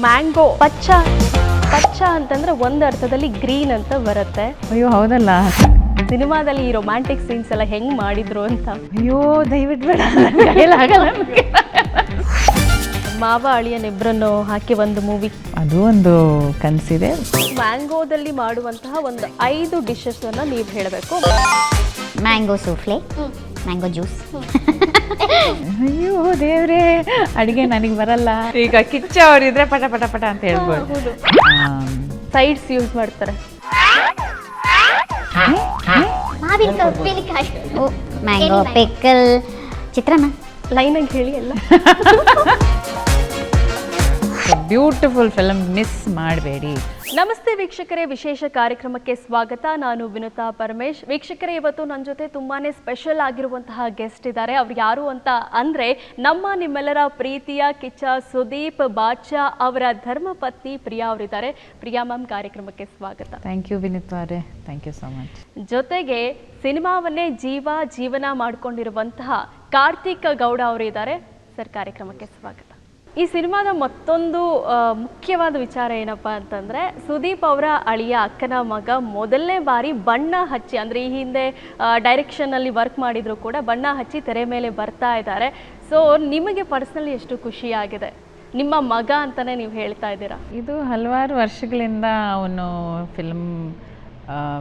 Mango ಪಚ್ಚ ಪಚ್ಚ ಅಂತಂದ್ರೆ ಒಂದು ಅರ್ಥದಲ್ಲಿ ಗ್ರೀನ್ ಅಂತ ಬರುತ್ತೆ. ಅಯ್ಯೋ ಹೌದಲ್ಲ. ಸಿನಿಮಾದಲ್ಲಿ ಈ ರೊಮ್ಯಾಂಟಿಕ್ ಸೀನ್ಸ್ ಎಲ್ಲ ಹೆಂಗ್ ಮಾಡಿದ್ರು ಅಂತ. ಅಯ್ಯೋ ದಯವಿಟ್ಟು ಬೇಡ, ನನ್ನ ಕೈಲಾಗಲ್ಲ. ಮಾವ ಅಳಿಯನಿಬ್ಬರನ್ನು ಹಾಕಿ ಒಂದು ಮೂವಿ, ಅದು ಒಂದು ಕನಸಿದೆ. ಮ್ಯಾಂಗೋದಲ್ಲಿ ಮಾಡುವಂತಹ ಒಂದು 5 ಡಿಶಸ್ ಅನ್ನ ನೀವು ಹೇಳಬೇಕು. Mango souffle, mango juice. ಅಯ್ಯೋ ದೇವ್ರೇ, ಅಡುಗೆ ನನಗೆ ಬರಲ್ಲ. ಈಗ ಕಿಚ್ಚ ಅವರಿದ್ರೆ ಪಟ ಪಟ ಪಟ ಅಂತ ಹೇಳ್ಬೋದು. ಸೈಡ್ಸ್ ಯೂಸ್ ಮಾಡ್ತಾರೆ. ಮಾವಿನಕಾಯಿ ಉಪ್ಪಿನಕಾಯಿ, ಮ್ಯಾಂಗೋ ಪಿಕಲ್, ಚಿತ್ರಾನ್ನ. ಲೈನಾಗಿ ಹೇಳಿ ಎಲ್ಲ. ಬ್ಯೂಟಿಫುಲ್ ಫಿಲಮ್, ಮಿಸ್ ಮಾಡಬೇಡಿ. ನಮಸ್ತೆ ವೀಕ್ಷಕರೇ, ವಿಶೇಷ ಕಾರ್ಯಕ್ರಮಕ್ಕೆ ಸ್ವಾಗತ. ನಾನು ವಿನುತಾ ಪರಮೇಶ್. ವೀಕ್ಷಕರೇ, ಇವತ್ತು ನನ್ನ ಜೊತೆ ತುಂಬಾನೇ ಸ್ಪೆಷಲ್ ಆಗಿರುವಂತಹ ಗೆಸ್ಟ್ ಇದ್ದಾರೆ. ಅವ್ರು ಯಾರು ಅಂತ ಅಂದ್ರೆ ನಿಮ್ಮೆಲ್ಲರ ಪ್ರೀತಿಯ ಕಿಚ್ಚ ಸುದೀಪ್ ಬಾದ್ಶಾ ಅವರ ಧರ್ಮಪತ್ನಿ ಪ್ರಿಯಾ ಅವರಿದ್ದಾರೆ. ಪ್ರಿಯಾ ಮ್ಯಾಮ್, ಕಾರ್ಯಕ್ರಮಕ್ಕೆ ಸ್ವಾಗತ. ಥ್ಯಾಂಕ್ ಯು ವಿನುತಾ ಅವರೇ, ಥ್ಯಾಂಕ್ ಯು ಸೋ ಮಚ್. ಜೊತೆಗೆ ಸಿನಿಮಾವನ್ನೇ ಜೀವನ ಮಾಡಿಕೊಂಡಿರುವಂತಹ ಕಾರ್ತಿಕ್ ಗೌಡ ಅವರು ಇದ್ದಾರೆ. ಸರ್, ಕಾರ್ಯಕ್ರಮಕ್ಕೆ ಸ್ವಾಗತ. ಈ ಸಿನಿಮಾದ ಮತ್ತೊಂದು ಮುಖ್ಯವಾದ ವಿಚಾರ ಏನಪ್ಪ ಅಂತಂದರೆ, ಸುದೀಪ್ ಅವರ ಅಳಿಯ ಅಕ್ಕನ ಮಗ ಮೊದಲನೇ ಬಾರಿ ಬಣ್ಣ ಹಚ್ಚಿ, ಅಂದರೆ ಈ ಹಿಂದೆ ಡೈರೆಕ್ಷನಲ್ಲಿ ವರ್ಕ್ ಮಾಡಿದ್ರು ಕೂಡ ಬಣ್ಣ ಹಚ್ಚಿ ತೆರೆ ಮೇಲೆ ಬರ್ತಾ ಇದ್ದಾರೆ. ಸೊ ನಿಮಗೆ ಪರ್ಸ್ನಲಿ ಎಷ್ಟು ಖುಷಿಯಾಗಿದೆ? ನಿಮ್ಮ ಮಗ ಅಂತಲೇ ನೀವು ಹೇಳ್ತಾ ಇದ್ದೀರಾ. ಇದು ಹಲವಾರು ವರ್ಷಗಳಿಂದ ಅವನು ಫಿಲ್ಮ್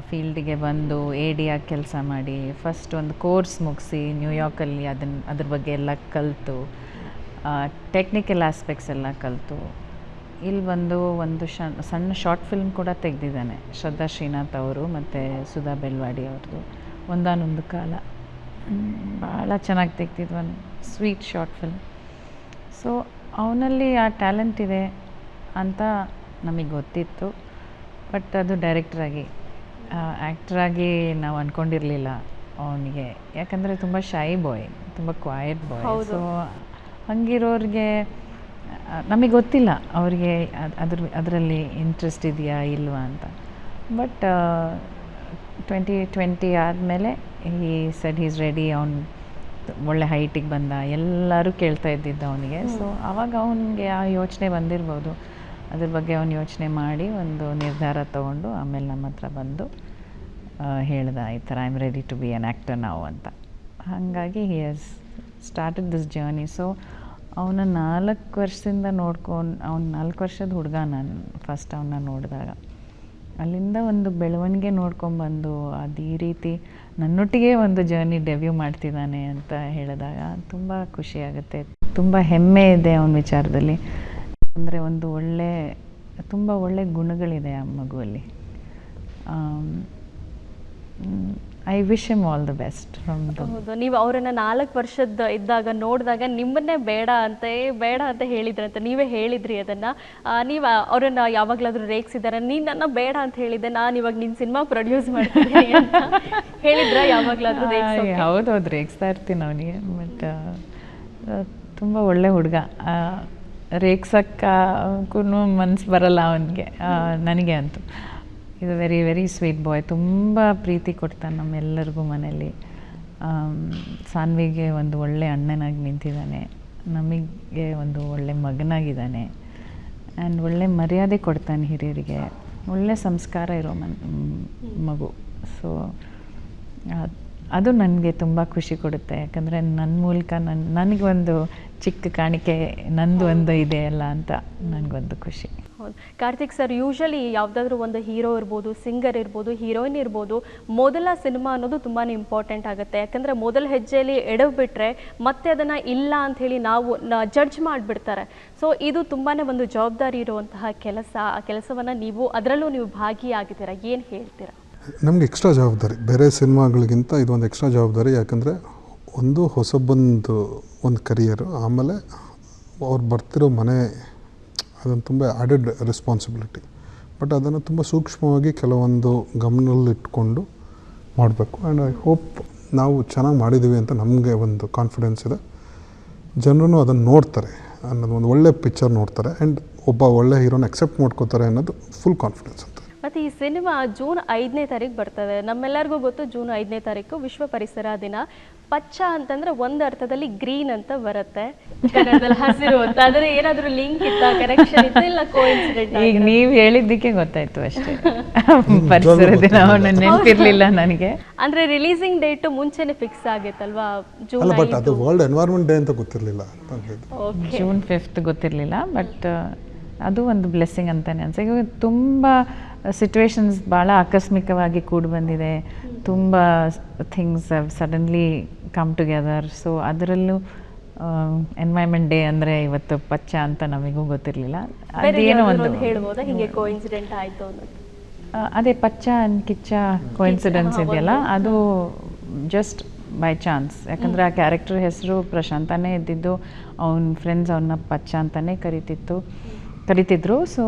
ಫೀಲ್ಡಿಗೆ ಬಂದು AD-ಆಗಿ ಕೆಲಸ ಮಾಡಿ, ಫಸ್ಟ್ ಒಂದು ಕೋರ್ಸ್ ಮುಗಿಸಿ ನ್ಯೂಯಾರ್ಕಲ್ಲಿ ಅದ್ರ ಬಗ್ಗೆ ಎಲ್ಲ ಕಲಿತು, ಟೆಕ್ನಿಕಲ್ ಆಸ್ಪೆಕ್ಟ್ಸ್ ಎಲ್ಲ ಕಲಿತು ಇಲ್ಲಿ ಬಂದು ಒಂದು ಸಣ್ಣ ಶಾರ್ಟ್ ಫಿಲ್ಮ್ ಕೂಡ ತೆಗೆದಿದ್ದಾನೆ. ಶ್ರದ್ಧಾ ಶ್ರೀನಾಥ್ ಅವರು ಮತ್ತು ಸುಧಾ ಬೆಲ್ವಾಡಿ ಅವ್ರದ್ದು ಒಂದಾನೊಂದು ಕಾಲ. ಭಾಳ ಚೆನ್ನಾಗಿ ತೆಗ್ದಿದ್ದು, ಒಂದು ಸ್ವೀಟ್ ಶಾರ್ಟ್ ಫಿಲ್ಮ್. ಸೊ ಅವನಲ್ಲಿ ಆ ಟ್ಯಾಲೆಂಟ್ ಇದೆ ಅಂತ ನಮಗೆ ಗೊತ್ತಿತ್ತು. ಬಟ್ ಅದು ಡೈರೆಕ್ಟ್ರಾಗಿ, ಆ್ಯಕ್ಟ್ರಾಗಿ ನಾವು ಅಂದ್ಕೊಂಡಿರಲಿಲ್ಲ ಅವನಿಗೆ. ಯಾಕಂದರೆ ತುಂಬ ಶೈ ಬಾಯ್, ತುಂಬ ಕ್ವಾಯಟ್ ಬಾಯ್. ಸೊ ಹಂಗಿರೋರಿಗೆ ನಮಗೆ ಗೊತ್ತಿಲ್ಲ ಅವ್ರಿಗೆ ಅದರಲ್ಲಿ ಇಂಟ್ರೆಸ್ಟ್ ಇದೆಯಾ ಇಲ್ವಾ ಅಂತ. ಬಟ್ 2020 ಆದಮೇಲೆ ಈ ಸೆಡ್ ಈಸ್ ರೆಡಿ. ಅವ್ನು ಒಳ್ಳೆ ಹೈಟಿಗೆ ಬಂದ, ಎಲ್ಲರೂ ಕೇಳ್ತಾ ಇದ್ದಿದ್ದು ಅವನಿಗೆ. ಸೊ ಆವಾಗ ಅವನಿಗೆ ಆ ಯೋಚನೆ ಬಂದಿರ್ಬೋದು. ಅದ್ರ ಬಗ್ಗೆ ಅವನು ಯೋಚನೆ ಮಾಡಿ ಒಂದು ನಿರ್ಧಾರ ತೊಗೊಂಡು ಆಮೇಲೆ ನಮ್ಮ ಹತ್ರ ಬಂದು ಹೇಳ್ದ, ಈ ಥರ I am ready to be an actor ನಾವು ಅಂತ. ಹಾಗಾಗಿ he has started this journey. So ಅವನ 4 ವರ್ಷದಿಂದ ಅವ್ನು 4 ವರ್ಷದ ಹುಡುಗ. ನಾನು ಫಸ್ಟ್ ಅವನ್ನ ನೋಡಿದಾಗ ಅಲ್ಲಿಂದ ಒಂದು ಬೆಳವಣಿಗೆ ನೋಡ್ಕೊಂಬಂದು ಅದು ಈ ರೀತಿ ನನ್ನೊಟ್ಟಿಗೆ ಒಂದು ಜರ್ನಿ ಡೆಬ್ಯೂ ಮಾಡ್ತಿದ್ದಾನೆ ಅಂತ ಹೇಳಿದಾಗ ತುಂಬ ಖುಷಿಯಾಗುತ್ತೆ. ತುಂಬ ಹೆಮ್ಮೆ ಇದೆ ಅವನ ವಿಚಾರದಲ್ಲಿ. ಅಂದರೆ ಒಂದು ತುಂಬ ಒಳ್ಳೆ ಗುಣಗಳಿದೆ ಆ ಮಗುವಲ್ಲಿ. I wish him all the best from the. ಹೌದು, ನೀವು ಅವರನ್ನು 4 ವರ್ಷದ ಇದ್ದಾಗ ನೋಡಿದಾಗ ನಿಮ್ಮನ್ನೇ ಬೇಡ ಅಂತ ಹೇಳಿದ್ರಂತೆ. ನೀವೇ ಹೇಳಿದ್ರಿ ಅದನ್ನು. ನೀವು ಅವರನ್ನು ಯಾವಾಗಲಾದರೂ ರೇಗಿಸಿದ್ದಾರೆ, ನೀನು ನನ್ನ ಬೇಡ ಅಂತ ಹೇಳಿದ್ದೆ, ನಾನು ಇವಾಗ ನಿನ್ನ ಸಿನಿಮಾ ಪ್ರೊಡ್ಯೂಸ್ ಮಾಡ್ತೀನಿ ಅಂತ ಹೇಳಿದ್ರ ಯಾವಾಗಲಾದರೂ? ಹೌದೌದು, ರೇಗಿಸ್ತಾ ಇರ್ತೀನಿ ಅವನಿಗೆ. ಬಟ್ ತುಂಬ ಒಳ್ಳೆ ಹುಡುಗ. ರೇಗ್ಸಕ್ಕೂ ಮನ್ಸು ಬರಲ್ಲ ಅವನಿಗೆ. ನನಗೆ ಅಂತೂ ಇದು ವೆರಿ ವೆರಿ ಸ್ವೀಟ್ ಬಾಯ್. ತುಂಬ ಪ್ರೀತಿ ಕೊಡ್ತಾನೆ ನಮ್ಮೆಲ್ಲರಿಗೂ ಮನೇಲಿ. ಸಾನ್ವಿಗೆ ಒಂದು ಒಳ್ಳೆ ಅಣ್ಣನಾಗಿ ನಿಂತಿದ್ದಾನೆ, ನಮಗೆ ಒಂದು ಒಳ್ಳೆ ಮಗನಾಗಿದ್ದಾನೆ. ಆ್ಯಂಡ್ ಒಳ್ಳೆ ಮರ್ಯಾದೆ ಕೊಡ್ತಾನೆ ಹಿರಿಯರಿಗೆ. ಒಳ್ಳೆ ಸಂಸ್ಕಾರ ಇರೋ ಮಗು. ಸೊ ಅದು ನನಗೆ ತುಂಬ ಖುಷಿ ಕೊಡುತ್ತೆ. ಯಾಕಂದರೆ ನನ್ನ ಮೂಲಕ ನನಗೊಂದು ಚಿಕ್ಕ ಕಾಣಿಕೆ ನಂದು ಒಂದು ಇದೆ ಅಲ್ಲ ಅಂತ ನನಗೊಂದು ಖುಷಿ. ಹೌದು ಕಾರ್ತಿಕ್ ಸರ್, ಯೂಶಲಿ ಯಾವುದಾದ್ರೂ ಒಂದು ಹೀರೋ ಇರ್ಬೋದು, ಸಿಂಗರ್ ಇರ್ಬೋದು, ಹೀರೋಯಿನ್ ಇರ್ಬೋದು, ಮೊದಲ ಸಿನಿಮಾ ಅನ್ನೋದು ತುಂಬಾ ಇಂಪಾರ್ಟೆಂಟ್ ಆಗುತ್ತೆ. ಯಾಕಂದರೆ ಮೊದಲ ಹೆಜ್ಜೆಯಲ್ಲಿ ಎಡವಿಬಿಟ್ರೆ ಮತ್ತೆ ಅದನ್ನು ಇಲ್ಲ ಅಂಥೇಳಿ ನಾವು ಜಡ್ಜ್ ಮಾಡಿಬಿಡ್ತಾರೆ. ಸೊ ಇದು ತುಂಬಾ ಒಂದು ಜವಾಬ್ದಾರಿ ಇರುವಂತಹ ಕೆಲಸ. ಆ ಕೆಲಸವನ್ನು ಅದರಲ್ಲೂ ನೀವು ಭಾಗಿಯಾಗಿದ್ದೀರಾ, ಏನು ಹೇಳ್ತೀರಾ? ನಮಗೆ ಎಕ್ಸ್ಟ್ರಾ ಜವಾಬ್ದಾರಿ, ಬೇರೆ ಸಿನಿಮಾಗಳಿಗಿಂತ ಇದೊಂದು ಎಕ್ಸ್ಟ್ರಾ ಜವಾಬ್ದಾರಿ. ಯಾಕಂದರೆ ಒಂದು ಹೊಸಬಂದು ಒಂದು ಕರಿಯರು, ಆಮೇಲೆ ಅವ್ರು ಬರ್ತಿರೋ ಮನೆ, ಅದನ್ನು ತುಂಬ ಆ್ಯಡೆಡ್ ರೆಸ್ಪಾನ್ಸಿಬಿಲಿಟಿ. ಬಟ್ ಅದನ್ನು ತುಂಬ ಸೂಕ್ಷ್ಮವಾಗಿ ಕೆಲವೊಂದು ಗಮನದಲ್ಲಿಟ್ಕೊಂಡು ಮಾಡಬೇಕು. ಆ್ಯಂಡ್ ಐ ಹೋಪ್ ನಾವು ಚೆನ್ನಾಗಿ ಮಾಡಿದ್ದೀವಿ ಅಂತ ನಮಗೆ ಒಂದು ಕಾನ್ಫಿಡೆನ್ಸ್ ಇದೆ. ಜನರು ಅದನ್ನು ನೋಡ್ತಾರೆ ಅನ್ನೋದು, ಒಂದು ಒಳ್ಳೆ ಪಿಕ್ಚರ್ ನೋಡ್ತಾರೆ. ಆ್ಯಂಡ್ ಒಬ್ಬ ಒಳ್ಳೆ ಹೀರೋನ ಅಕ್ಸೆಪ್ಟ್ ಮಾಡ್ಕೋತಾರೆ ಅನ್ನೋದು ಫುಲ್ ಕಾನ್ಫಿಡೆನ್ಸ್ ಅಂತ. ಮತ್ತು ಈ ಸಿನಿಮಾ ಜೂನ್ 5ನೇ ತಾರೀಕು ಬರ್ತದೆ. ನಮ್ಮೆಲ್ಲರಿಗೂ ಗೊತ್ತು ಜೂನ್ 5ನೇ ತಾರೀಕು ವಿಶ್ವ ಪರಿಸರ ದಿನ. ಪಚ್ಚ ಅಂತಂದ್ರೆ ಒಂದು ಅರ್ಥದಲ್ಲಿ ಗ್ರೀನ್ ಅಂತ ಬರುತ್ತೆ, ಕನ್ನಡದಲ್ಲಿ ಹಸಿರು ಅಂತ. ಆದರೆ ಏನಾದರೂ ಲಿಂಕ್ ಇತ್ತ, ಕನೆಕ್ಷನ್ ಇತ್ತ, ಇಲ್ಲ ಕೋಇನ್ಸಿಡೆಂಟ್? ಈಗ ನೀವು ಹೇಳಿದ್ದಕ್ಕೆ ಗೊತ್ತಾಯ್ತು ಅಷ್ಟೇ. ಪರಿಸರ ದಿನ ನೆನಪಿರ್ಲಿಲ್ಲ ನನಗೆ. ಅಂದ್ರೆ ರಿಲೀಸಿಂಗ್ ಡೇಟ್ ಮುಂಚೆನೆ ಫಿಕ್ಸ್ ಆಗೈತಲ್ವಾ, ಜೂನ್ ಬಟ್ ಅದು ವರ್ಲ್ಡ್ ಎನ್ವೈರನ್ಮೆಂಟ್ ಡೇ ಅಂತ ಗೊತ್ತಿರಲಿಲ್ಲ. ಜೂನ್ 5 ಗೊತ್ತಿರಲಿಲ್ಲ, ಬಟ್ ಅದು ಒಂದು ಬ್ಲೆಸ್ಸಿಂಗ್ ಅಂತಲೇ ಅನ್ಸ. ಈಗ ತುಂಬ ಸಿಚುವೇಶನ್ಸ್ ಭಾಳ ಆಕಸ್ಮಿಕವಾಗಿ ಕೂಡಿ ಬಂದಿದೆ, ತುಂಬ things have suddenly come together. So ಅದರಲ್ಲೂ ಎನ್ವೈರ್ಮೆಂಟ್ ಡೇ ಅಂದರೆ ಇವತ್ತು ಪಚ್ಚ ಅಂತ ನಮಗೂ ಗೊತ್ತಿರಲಿಲ್ಲ. ಅದೇನೋ ಒಂದು ಹೇಳ್ಬೋದಾ ಹಿಂಗೆ ಕೋಇನ್ಸಿಡೆಂಟ್ ಆಯಿತು ಅನ್ನೋದು? ಅದೇ ಪಚ್ಚ ಆ್ಯಂಡ್ ಕಿಚ್ಚ ಕೋಇನ್ಸಿಡೆನ್ಸ್ ಇದೆಯಲ್ಲ, ಅದು ಜಸ್ಟ್ ಬೈ ಚಾನ್ಸ್. ಯಾಕಂದರೆ ಆ ಕ್ಯಾರೆಕ್ಟರ್ ಹೆಸರು ಪ್ರಶಾಂತನೇ ಇದ್ದಿದ್ದು, ಅವನ ಫ್ರೆಂಡ್ಸ್ ಅವನ್ನ ಪಚ್ಚ ಅಂತಲೇ ಕರಿತಿದ್ರು. So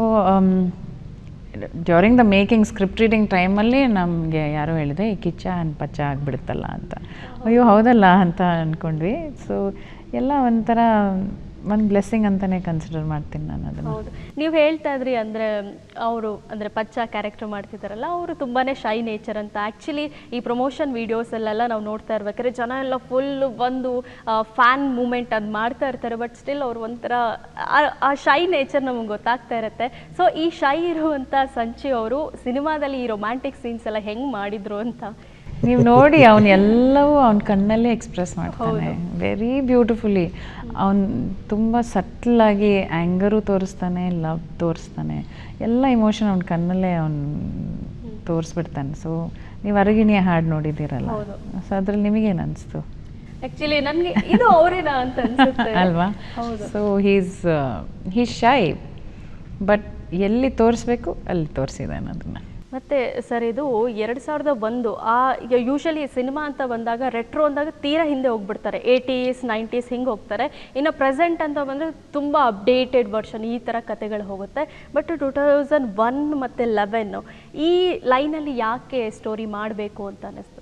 during the making script reading ಟೈಮಲ್ಲಿ ನಮಗೆ ಯಾರೋ ಹೇಳಿದೆ ಈ ಕಿಚ್ಚ ಆ್ಯಂಡ್ ಪಚ್ಚ ಆಗಿಬಿಡುತ್ತಲ್ಲ ಅಂತ. ಅಯ್ಯೋ ಹೌದಲ್ಲ ಅಂತ ಅಂದ್ಕೊಂಡ್ವಿ. ಸೊ ಎಲ್ಲ ಒಂಥರ ಒಂದು ಬ್ಲೆಸ್ಸಿಂಗ್ ಅಂತಲೇ ಕನ್ಸಿಡರ್ ಮಾಡ್ತೀನಿ ನಾನು ಅದನ್ನು. ಹೌದು, ನೀವು ಹೇಳ್ತಾ ಇದ್ರಿ ಅಂದರೆ ಅವರು ಅಂದರೆ ಪಚ್ಚ ಕ್ಯಾರೆಕ್ಟರ್ ಮಾಡ್ತಿದ್ದಾರಲ್ಲ, ಅವರು ತುಂಬಾ ಶೈ ನೇಚರ್ ಅಂತ. ಆ್ಯಕ್ಚುಲಿ ಈ ಪ್ರಮೋಷನ್ ವೀಡಿಯೋಸಲ್ಲೆಲ್ಲ ನಾವು ನೋಡ್ತಾ ಇರ್ಬೇಕಾದ್ರೆ ಜನ ಎಲ್ಲ ಫುಲ್ಲು ಬಂದು ಫ್ಯಾನ್ ಮೂಮೆಂಟ್ ಅದು ಮಾಡ್ತಾ ಇರ್ತಾರೆ. ಬಟ್ ಸ್ಟಿಲ್ ಅವ್ರು ಒಂಥರ ಆ ಶೈ ನೇಚರ್ ನಮಗೆ ಗೊತ್ತಾಗ್ತಾ ಇರುತ್ತೆ. ಸೊ ಈ ಶೈ ಇರುವಂಥ ಸಂಚಿ ಅವರು ಸಿನಿಮಾದಲ್ಲಿ ಈ ರೊಮ್ಯಾಂಟಿಕ್ ಸೀನ್ಸ್ ಎಲ್ಲ ಹೆಂಗೆ ಮಾಡಿದ್ರು ಅಂತ ನೀವು ನೋಡಿ, ಅವನು ಎಲ್ಲವೂ ಅವನ ಕಣ್ಣಲ್ಲೇ ಎಕ್ಸ್ಪ್ರೆಸ್ ಮಾಡ್ತಾನೆ ವೆರಿ ಬ್ಯೂಟಿಫುಲಿ. ಅವನು ತುಂಬ ಸಟ್ಲಾಗಿ ಆ್ಯಂಗರು ತೋರಿಸ್ತಾನೆ, ಲವ್ ತೋರಿಸ್ತಾನೆ, ಎಲ್ಲ ಇಮೋಷನ್ ಅವನ ಕಣ್ಣಲ್ಲೇ ಅವನು ತೋರಿಸ್ಬಿಡ್ತಾನೆ. ಸೊ ನೀವು ಅರಗಿಣಿಯ ಹಾಡು ನೋಡಿದ್ದೀರಲ್ಲ, ಸೊ ಅದ್ರಲ್ಲಿ ನಿಮಗೇನು ಅನಿಸ್ತು? ಆ್ಯಕ್ಚುಲಿ ನನಗೆ ಇದು ಅವರೇನಾ ಅಂತ ಅನ್ಸುತ್ತೆ ಅಲ್ವಾ? ಸೊ ಹೀಸ್ ಶೈ, ಬಟ್ ಎಲ್ಲಿ ತೋರಿಸ್ಬೇಕು ಅಲ್ಲಿ ತೋರಿಸಿದ್ದಾನೆ ಅದನ್ನು. ಮತ್ತು ಸರ್ ಇದು 2001 ಈಗ ಯೂಶಲಿ ಸಿನಿಮಾ ಅಂತ ಬಂದಾಗ ರೆಟ್ರೋ ಅಂದಾಗ ತೀರಾ ಹಿಂದೆ ಹೋಗ್ಬಿಡ್ತಾರೆ, 80s 90s ಹಿಂಗೆ ಹೋಗ್ತಾರೆ. ಇನ್ನು ಪ್ರೆಸೆಂಟ್ ಅಂತ ಬಂದರೆ ತುಂಬ ಅಪ್ಡೇಟೆಡ್ ವರ್ಷನ್ ಈ ಥರ ಕತೆಗಳು ಹೋಗುತ್ತೆ. ಬಟ್ 2001 ಮತ್ತು 11 ಈ ಲೈನಲ್ಲಿ ಯಾಕೆ ಸ್ಟೋರಿ ಮಾಡಬೇಕು ಅಂತ ಅನ್ನಿಸ್ತು?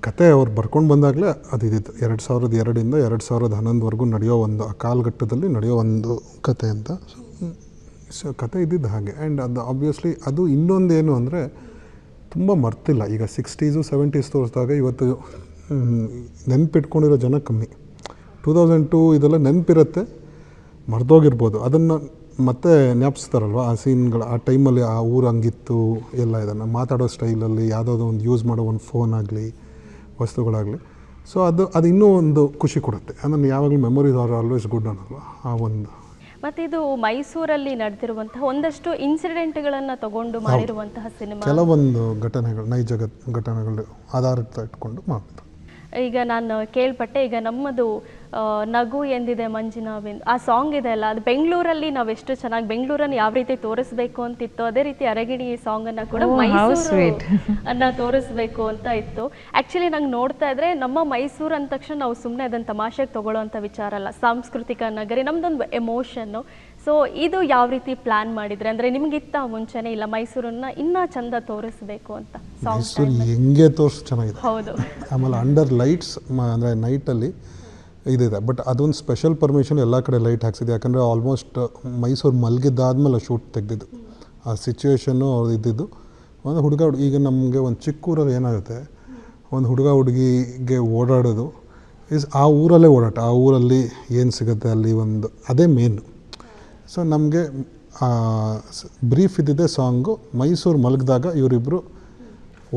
ಕತೆ ಅವ್ರು ಬರ್ಕೊಂಡು ಬಂದಾಗಲೇ ಅದು ಇದ್ದಿತ್ತು. 2002ರಿಂದ 2011ವರೆಗೂ ನಡೆಯೋ ಒಂದು ಆ ಕಾಲಘಟ್ಟದಲ್ಲಿ ನಡೆಯೋ ಒಂದು ಕತೆ ಅಂತ. ಸೊ ಕತೆ ಇದ್ದಿದ್ದು ಹಾಗೆ. ಆ್ಯಂಡ್ ಅದು ಆಬ್ವಿಯಸ್ಲಿ ಅದು ಇನ್ನೊಂದೇನು ಅಂದರೆ ತುಂಬ ಮರ್ತಿಲ್ಲ. ಈಗ 60s 70s ತೋರಿಸಿದಾಗ ಇವತ್ತು ನೆನಪಿಟ್ಕೊಂಡಿರೋ ಜನ ಕಮ್ಮಿ. 2002 ಇದೆಲ್ಲ ನೆನಪಿರುತ್ತೆ, ಮರೆದೋಗಿರ್ಬೋದು. ಅದನ್ನು ಮತ್ತೆ ಜ್ಞಾಪಿಸ್ತಾರಲ್ವ ಆ ಸೀನ್ಗಳು. ಆ ಟೈಮಲ್ಲಿ ಆ ಊರು ಹಂಗಿತ್ತು ಎಲ್ಲ. ಇದನ್ನು ಮಾತಾಡೋ ಸ್ಟೈಲಲ್ಲಿ ಯಾವುದಾದ್ರು ಒಂದು ಯೂಸ್ ಮಾಡೋ ಒಂದು ಫೋನ್ ಆಗಲಿ, ವಸ್ತುಗಳಾಗಲಿ. ಸೊ ಅದು ಇನ್ನೂ ಒಂದು ಖುಷಿ ಕೊಡುತ್ತೆ. ಅದನ್ನು ಯಾವಾಗಲೂ ಮೆಮೊರೀಸ್ ಆರ್ ಆಲ್ವೇಸ್ ಗುಡ್ ಅನ್ನಲ್ವ ಆ ಒಂದು. ಮತ್ತು ಇದು ಮೈಸೂರಲ್ಲಿ ನಡೆದಿರುವಂತಹ ಒಂದಷ್ಟು ಇನ್ಸಿಡೆಂಟ್ಗಳನ್ನು ತಗೊಂಡು ಮಾಡಿರುವಂತಹ ಸಿನಿಮಾ. ಕೆಲವೊಂದು ಘಟನೆಗಳು, ನೈಜ ಘಟನೆಗಳು ಆಧಾರಿತ ಇಟ್ಕೊಂಡು ಮಾಡಿದ್ರು. ಈಗ ನಾನು ಕೇಳ್ಪಟ್ಟೆ, ಈಗ ನಮ್ಮದು ನಗು ಎಂದಿದೆ ಮಂಜಿನ ಬಿಂದು ಆ ಸಾಂಗ್ ಇದೆ ಅಲ್ಲ, ಅದು ಬೆಂಗಳೂರಲ್ಲಿ ನಾವು ಎಷ್ಟು ಚೆನ್ನಾಗಿ ಬೆಂಗಳೂರನ್ನು ಯಾವ ರೀತಿ ತೋರಿಸ್ಬೇಕು ಅಂತಿತ್ತು, ಅದೇ ರೀತಿ ಅರಗಿಣಿ ಸಾಂಗನ್ನು ಕೂಡ ಮೈಸೂರು ಅನ್ನ ತೋರಿಸ್ಬೇಕು ಅಂತ ಇತ್ತು. ಆ್ಯಕ್ಚುಲಿ ನಂಗೆ ನೋಡ್ತಾ ಇದ್ರೆ ನಮ್ಮ ಮೈಸೂರು ಅಂದ ತಕ್ಷಣ ನಾವು ಸುಮ್ಮನೆ ಅದನ್ನು ತಮಾಷೆಗೆ ತೊಗೊಳ್ಳೋವಂಥ ವಿಚಾರ ಅಲ್ಲ, ಸಾಂಸ್ಕೃತಿಕ ನಗರಿ, ನಮ್ಮದೊಂದು ಎಮೋಷನ್ನು. ಸೊ ಇದು ಯಾವ ರೀತಿ ಪ್ಲಾನ್ ಮಾಡಿದ್ರೆ, ಅಂದರೆ ನಿಮಗಿತ್ತ ಮುಂಚೆನೇ ಇಲ್ಲ ಮೈಸೂರನ್ನ ಇನ್ನೂ ಚಂದ ತೋರಿಸ್ಬೇಕು ಅಂತ? ಮೈಸೂರು ಹೆಂಗೆ ತೋರಿಸ್ ಚೆನ್ನಾಗಿದೆ. ಹೌದು. ಆಮೇಲೆ ಅಂಡರ್ ಲೈಟ್ಸ್ ಅಂದರೆ ನೈಟಲ್ಲಿ ಇದಿದೆ. ಬಟ್ ಅದೊಂದು ಸ್ಪೆಷಲ್ ಪರ್ಮಿಷನ್ ಎಲ್ಲ ಕಡೆ ಲೈಟ್ ಹಾಕ್ಸಿದೆ. ಯಾಕಂದರೆ ಆಲ್ಮೋಸ್ಟ್ ಮೈಸೂರು ಮಲಗಿದ್ದಾದ್ಮೇಲೆ ಶೂಟ್ ತೆಗೆದಿದ್ದು ಆ ಸಿಚುವೇಶನ್ನು ಅವ್ರು ಇದ್ದಿದ್ದು. ಒಂದು ಹುಡುಗ ಈಗ ನಮಗೆ ಒಂದು ಚಿಕ್ಕ ಊರಲ್ಲಿ ಏನಾಗುತ್ತೆ, ಒಂದು ಹುಡುಗ ಹುಡುಗಿಗೆ ಓಡಾಡೋದು ಆ ಊರಲ್ಲೇ ಓಡಾಟ, ಆ ಊರಲ್ಲಿ ಏನು ಸಿಗುತ್ತೆ ಅಲ್ಲಿ ಒಂದು ಅದೇ ಮೇನು. ಸೊ ನಮಗೆ ಬ್ರೀಫ್ ಇದ್ದಿದ್ದೆ ಸಾಂಗು ಮೈಸೂರು ಮಲಗಿದಾಗ ಇವರಿಬ್ಬರು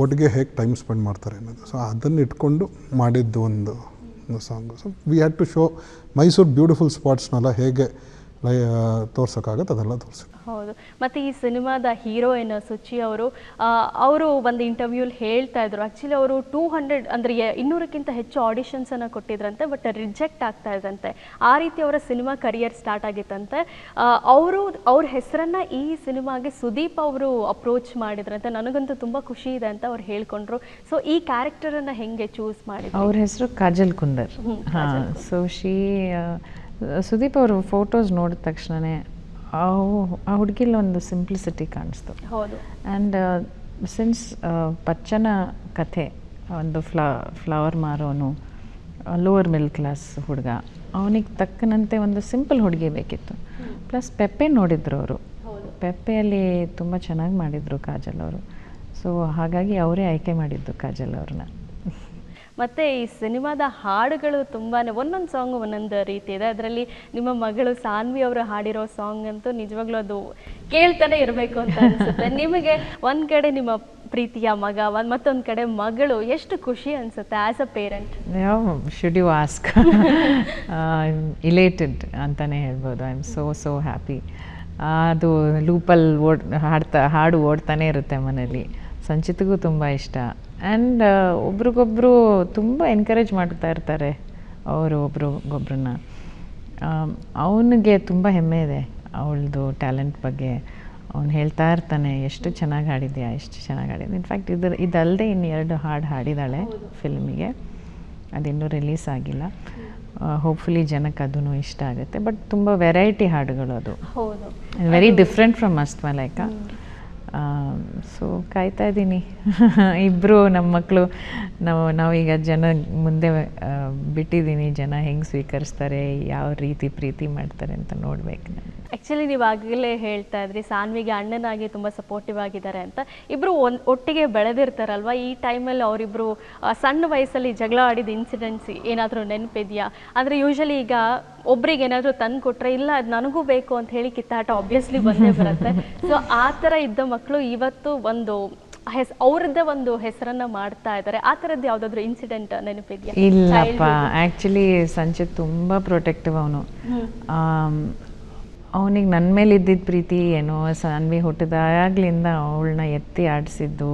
ಒಟ್ಟಿಗೆ ಹೇಗೆ ಟೈಮ್ ಸ್ಪೆಂಡ್ ಮಾಡ್ತಾರೆ ಅನ್ನೋದು. ಸೊ ಅದನ್ನು ಇಟ್ಕೊಂಡು ಮಾಡಿದ್ದು ಒಂದು song. So we had to show Mysuru beautiful ಸ್ಪಾಟ್ಸ್ನೆಲ್ಲ ಹೇಗೆ ತೋರ್ಸೋಕ್ಕಾಗತ್ತೆ ಅದೆಲ್ಲ ತೋರಿಸಿ. ಹೌದು. ಮತ್ತು ಈ ಸಿನಿಮಾದ ಹೀರೋಯಿನ್ ಸುಚಿ ಅವರು ಒಂದು ಇಂಟರ್ವ್ಯೂಲಿ ಹೇಳ್ತಾ ಇದ್ರು, ಆ್ಯಕ್ಚುಲಿ ಅವರು 200 ಅಂದರೆ 200ಕ್ಕಿಂತ ಹೆಚ್ಚು ಆಡಿಷನ್ಸನ್ನು ಕೊಟ್ಟಿದ್ರಂತೆ, ಬಟ್ ರಿಜೆಕ್ಟ್ ಆಗ್ತಾ ಇದ್ದಂತೆ. ಆ ರೀತಿ ಅವರ ಸಿನಿಮಾ ಕರಿಯರ್ ಸ್ಟಾರ್ಟ್ ಆಗಿತ್ತಂತೆ. ಅವ್ರ ಹೆಸರನ್ನು ಈ ಸಿನಿಮಾಗೆ ಸುದೀಪ್ ಅವರು ಅಪ್ರೋಚ್ ಮಾಡಿದ್ರಂತೆ. ನನಗಂತೂ ತುಂಬ ಖುಷಿ ಇದೆ ಅಂತ ಅವ್ರು ಹೇಳ್ಕೊಂಡ್ರು. ಸೊ ಈ ಕ್ಯಾರೆಕ್ಟರನ್ನು ಹೆಂಗೆ ಚೂಸ್ ಮಾಡಿದ್ರು? ಅವ್ರ ಹೆಸರು ಕಾಜಲ್ ಕುಂದರ್. ಹಾಂ. ಸೊ ಸುದೀಪ್ ಅವರು ಫೋಟೋಸ್ ನೋಡಿದ ತಕ್ಷಣವೇ ಆ ಹುಡುಗಿಲಿ ಒಂದು ಸಿಂಪ್ಲಿಸಿಟಿ ಕಾಣಿಸ್ತು. ಹೌದು. ಆ್ಯಂಡ್ ಸಿನ್ಸ್ ಪಚ್ಚನ ಕಥೆ, ಒಂದು ಫ್ಲವರ್ ಮಾರೋನು, ಲೋವರ್ ಮಿಡಲ್ ಕ್ಲಾಸ್ ಹುಡುಗ, ಅವನಿಗೆ ತಕ್ಕನಂತೆ ಒಂದು ಸಿಂಪಲ್ ಹುಡುಗಿ ಬೇಕಿತ್ತು. ಪ್ಲಸ್ ಪೆಪ್ಪೆ ನೋಡಿದ್ರು ಅವರು. ಪೆಪ್ಪೆಯಲ್ಲಿ ತುಂಬ ಚೆನ್ನಾಗಿ ಮಾಡಿದರು ಕಾಜಲ್ ಅವರು. ಸೊ ಹಾಗಾಗಿ ಅವರೇ ಆಯ್ಕೆ ಮಾಡಿದ್ದು ಕಾಜಲ್ ಅವ್ರನ್ನ. ಮತ್ತು ಈ ಸಿನಿಮಾದ ಹಾಡುಗಳು ತುಂಬಾ ಒಂದೊಂದು ಸಾಂಗು ಒಂದೊಂದು ರೀತಿ ಇದೆ. ಅದರಲ್ಲಿ ನಿಮ್ಮ ಮಗಳು ಸಾನ್ವಿ ಅವರು ಹಾಡಿರೋ ಸಾಂಗ್ ಅಂತೂ ನಿಜವಾಗ್ಲೂ ಅದು ಕೇಳ್ತಾನೆ ಇರಬೇಕು ಅಂತ ಅನಿಸುತ್ತೆ. ನಿಮಗೆ ಒಂದು ಕಡೆ ನಿಮ್ಮ ಪ್ರೀತಿಯ ಮಗ, ಮತ್ತೊಂದು ಕಡೆ ಮಗಳು, ಎಷ್ಟು ಖುಷಿ ಅನಿಸುತ್ತೆ as a parent? Should you ask, elated ಅಂತಲೇ ಹೇಳ್ಬೋದು. I am so happy. ಅದು ಲೂಪಲ್ಲಿ ಹಾಡು ಓಡ್ತಾನೆ ಇರುತ್ತೆ ಮನೇಲಿ. ಸಂಚಿತ್ಗೂ ತುಂಬ ಇಷ್ಟ. ಆ್ಯಂಡ್ ಒಬ್ರಿಗೊಬ್ಬರು ತುಂಬ ಎನ್ಕರೇಜ್ ಮಾಡ್ತಾ ಇರ್ತಾರೆ ಅವರು ಒಬ್ರಿಗೊಬ್ರನ್ನ. ಅವನಿಗೆ ತುಂಬ ಹೆಮ್ಮೆ ಇದೆ ಅವಳದು ಟ್ಯಾಲೆಂಟ್ ಬಗ್ಗೆ. ಅವ್ನು ಹೇಳ್ತಾ ಇರ್ತಾನೆ, ಎಷ್ಟು ಚೆನ್ನಾಗಿ ಹಾಡಿದ್ಯಾ, ಎಷ್ಟು ಚೆನ್ನಾಗಿ ಹಾಡಿದ್ಯಾ. ಇನ್ಫ್ಯಾಕ್ಟ್ ಇದಲ್ಲದೆ ಇನ್ನು 2 ಹಾಡು ಹಾಡಿದ್ದಾಳೆ ಫಿಲ್ಮಿಗೆ, ಅದಿನ್ನೂ ರಿಲೀಸ್ ಆಗಿಲ್ಲ. ಹೋಪ್ಫುಲಿ ಜನಕ್ಕೆ ಅದೂ ಇಷ್ಟ ಆಗುತ್ತೆ. ಬಟ್ ತುಂಬ ವೆರೈಟಿ ಹಾಡುಗಳು ಅದು, ವೆರಿ ಡಿಫ್ರೆಂಟ್ ಫ್ರಮ್ ಮಸ್ತ್ ಮಲೈಕಾ. ಸೊ ಕಾಯ್ತಾ ಇದ್ದೀನಿ. ಇಬ್ಬರು ನಮ್ಮ ಮಕ್ಕಳು ನಾವೀಗ ಜನ ಮುಂದೆ ಬಿಟ್ಟಿದ್ದೀನಿ, ಜನ ಹೆಂಗೆ ಸ್ವೀಕರಿಸ್ತಾರೆ, ಯಾವ ರೀತಿ ಪ್ರೀತಿ ಮಾಡ್ತಾರೆ ಅಂತ ನೋಡ್ಬೇಕು ನಾನು. ಆ್ಯಕ್ಚುಲಿ ನೀವು ಆಗಲೇ ಹೇಳ್ತಾ ಇದ್ರಿ ಸಾನ್ವಿಗೆ ಅಣ್ಣನಾಗಿ ತುಂಬ ಸಪೋರ್ಟಿವ್ ಆಗಿದ್ದಾರೆ ಅಂತ. ಇಬ್ಬರು ಒಟ್ಟಿಗೆ ಬೆಳೆದಿರ್ತಾರಲ್ವ, ಈ ಟೈಮಲ್ಲಿ ಅವರಿಬ್ಬರು ಸಣ್ಣ ವಯಸ್ಸಲ್ಲಿ ಜಗಳ ಆಡಿದ ಇನ್ಸಿಡೆಂಟ್ಸ್ ಏನಾದರೂ ನೆನಪಿದೆಯಾ? ಅಂದರೆ ಯೂಶಲಿ ಈಗ ಒಬ್ರಿಗೆ ಏನಾದರೂ ತಂದು ಕೊಟ್ಟರೆ ಇಲ್ಲ ಅದು ನನಗೂ ಬೇಕು ಅಂತ ಹೇಳಿ ಕಿತ್ತಾಟ ಆಬ್ವಿಯಸ್ಲಿ ಬಂದೇ ಬರುತ್ತೆ. ಸೊ ಆ ಥರ ಇದ್ದ ಮಕ್ಕಳು ಇವತ್ತು ಒಂದು ಅವ್ರದ್ದೇ ಒಂದು ಹೆಸರನ್ನ ಮಾಡ್ತಾ ಇದ್ದಾರೆ. ಆ ಥರದ್ದು ಯಾವುದಾದ್ರೂ ಇನ್ಸಿಡೆಂಟ್ ನೆನಪಿದೆಯಾ? ಇಲ್ಲಪ್ಪ, ಆ್ಯಕ್ಚುಲಿ ಸಂಚಿತ್ ತುಂಬ ಪ್ರೊಟೆಕ್ಟಿವ್ ಅವನು. ಅವನಿಗೆ ನನ್ನ ಮೇಲೆ ಇದ್ದಿದ್ದ ಪ್ರೀತಿ ಏನೋ, ಸಾನ್ವಿ ಹುಟ್ಟಿದಾಗ್ಲಿಂದ ಅವಳನ್ನ ಎತ್ತಿ ಆಡಿಸಿದ್ದು,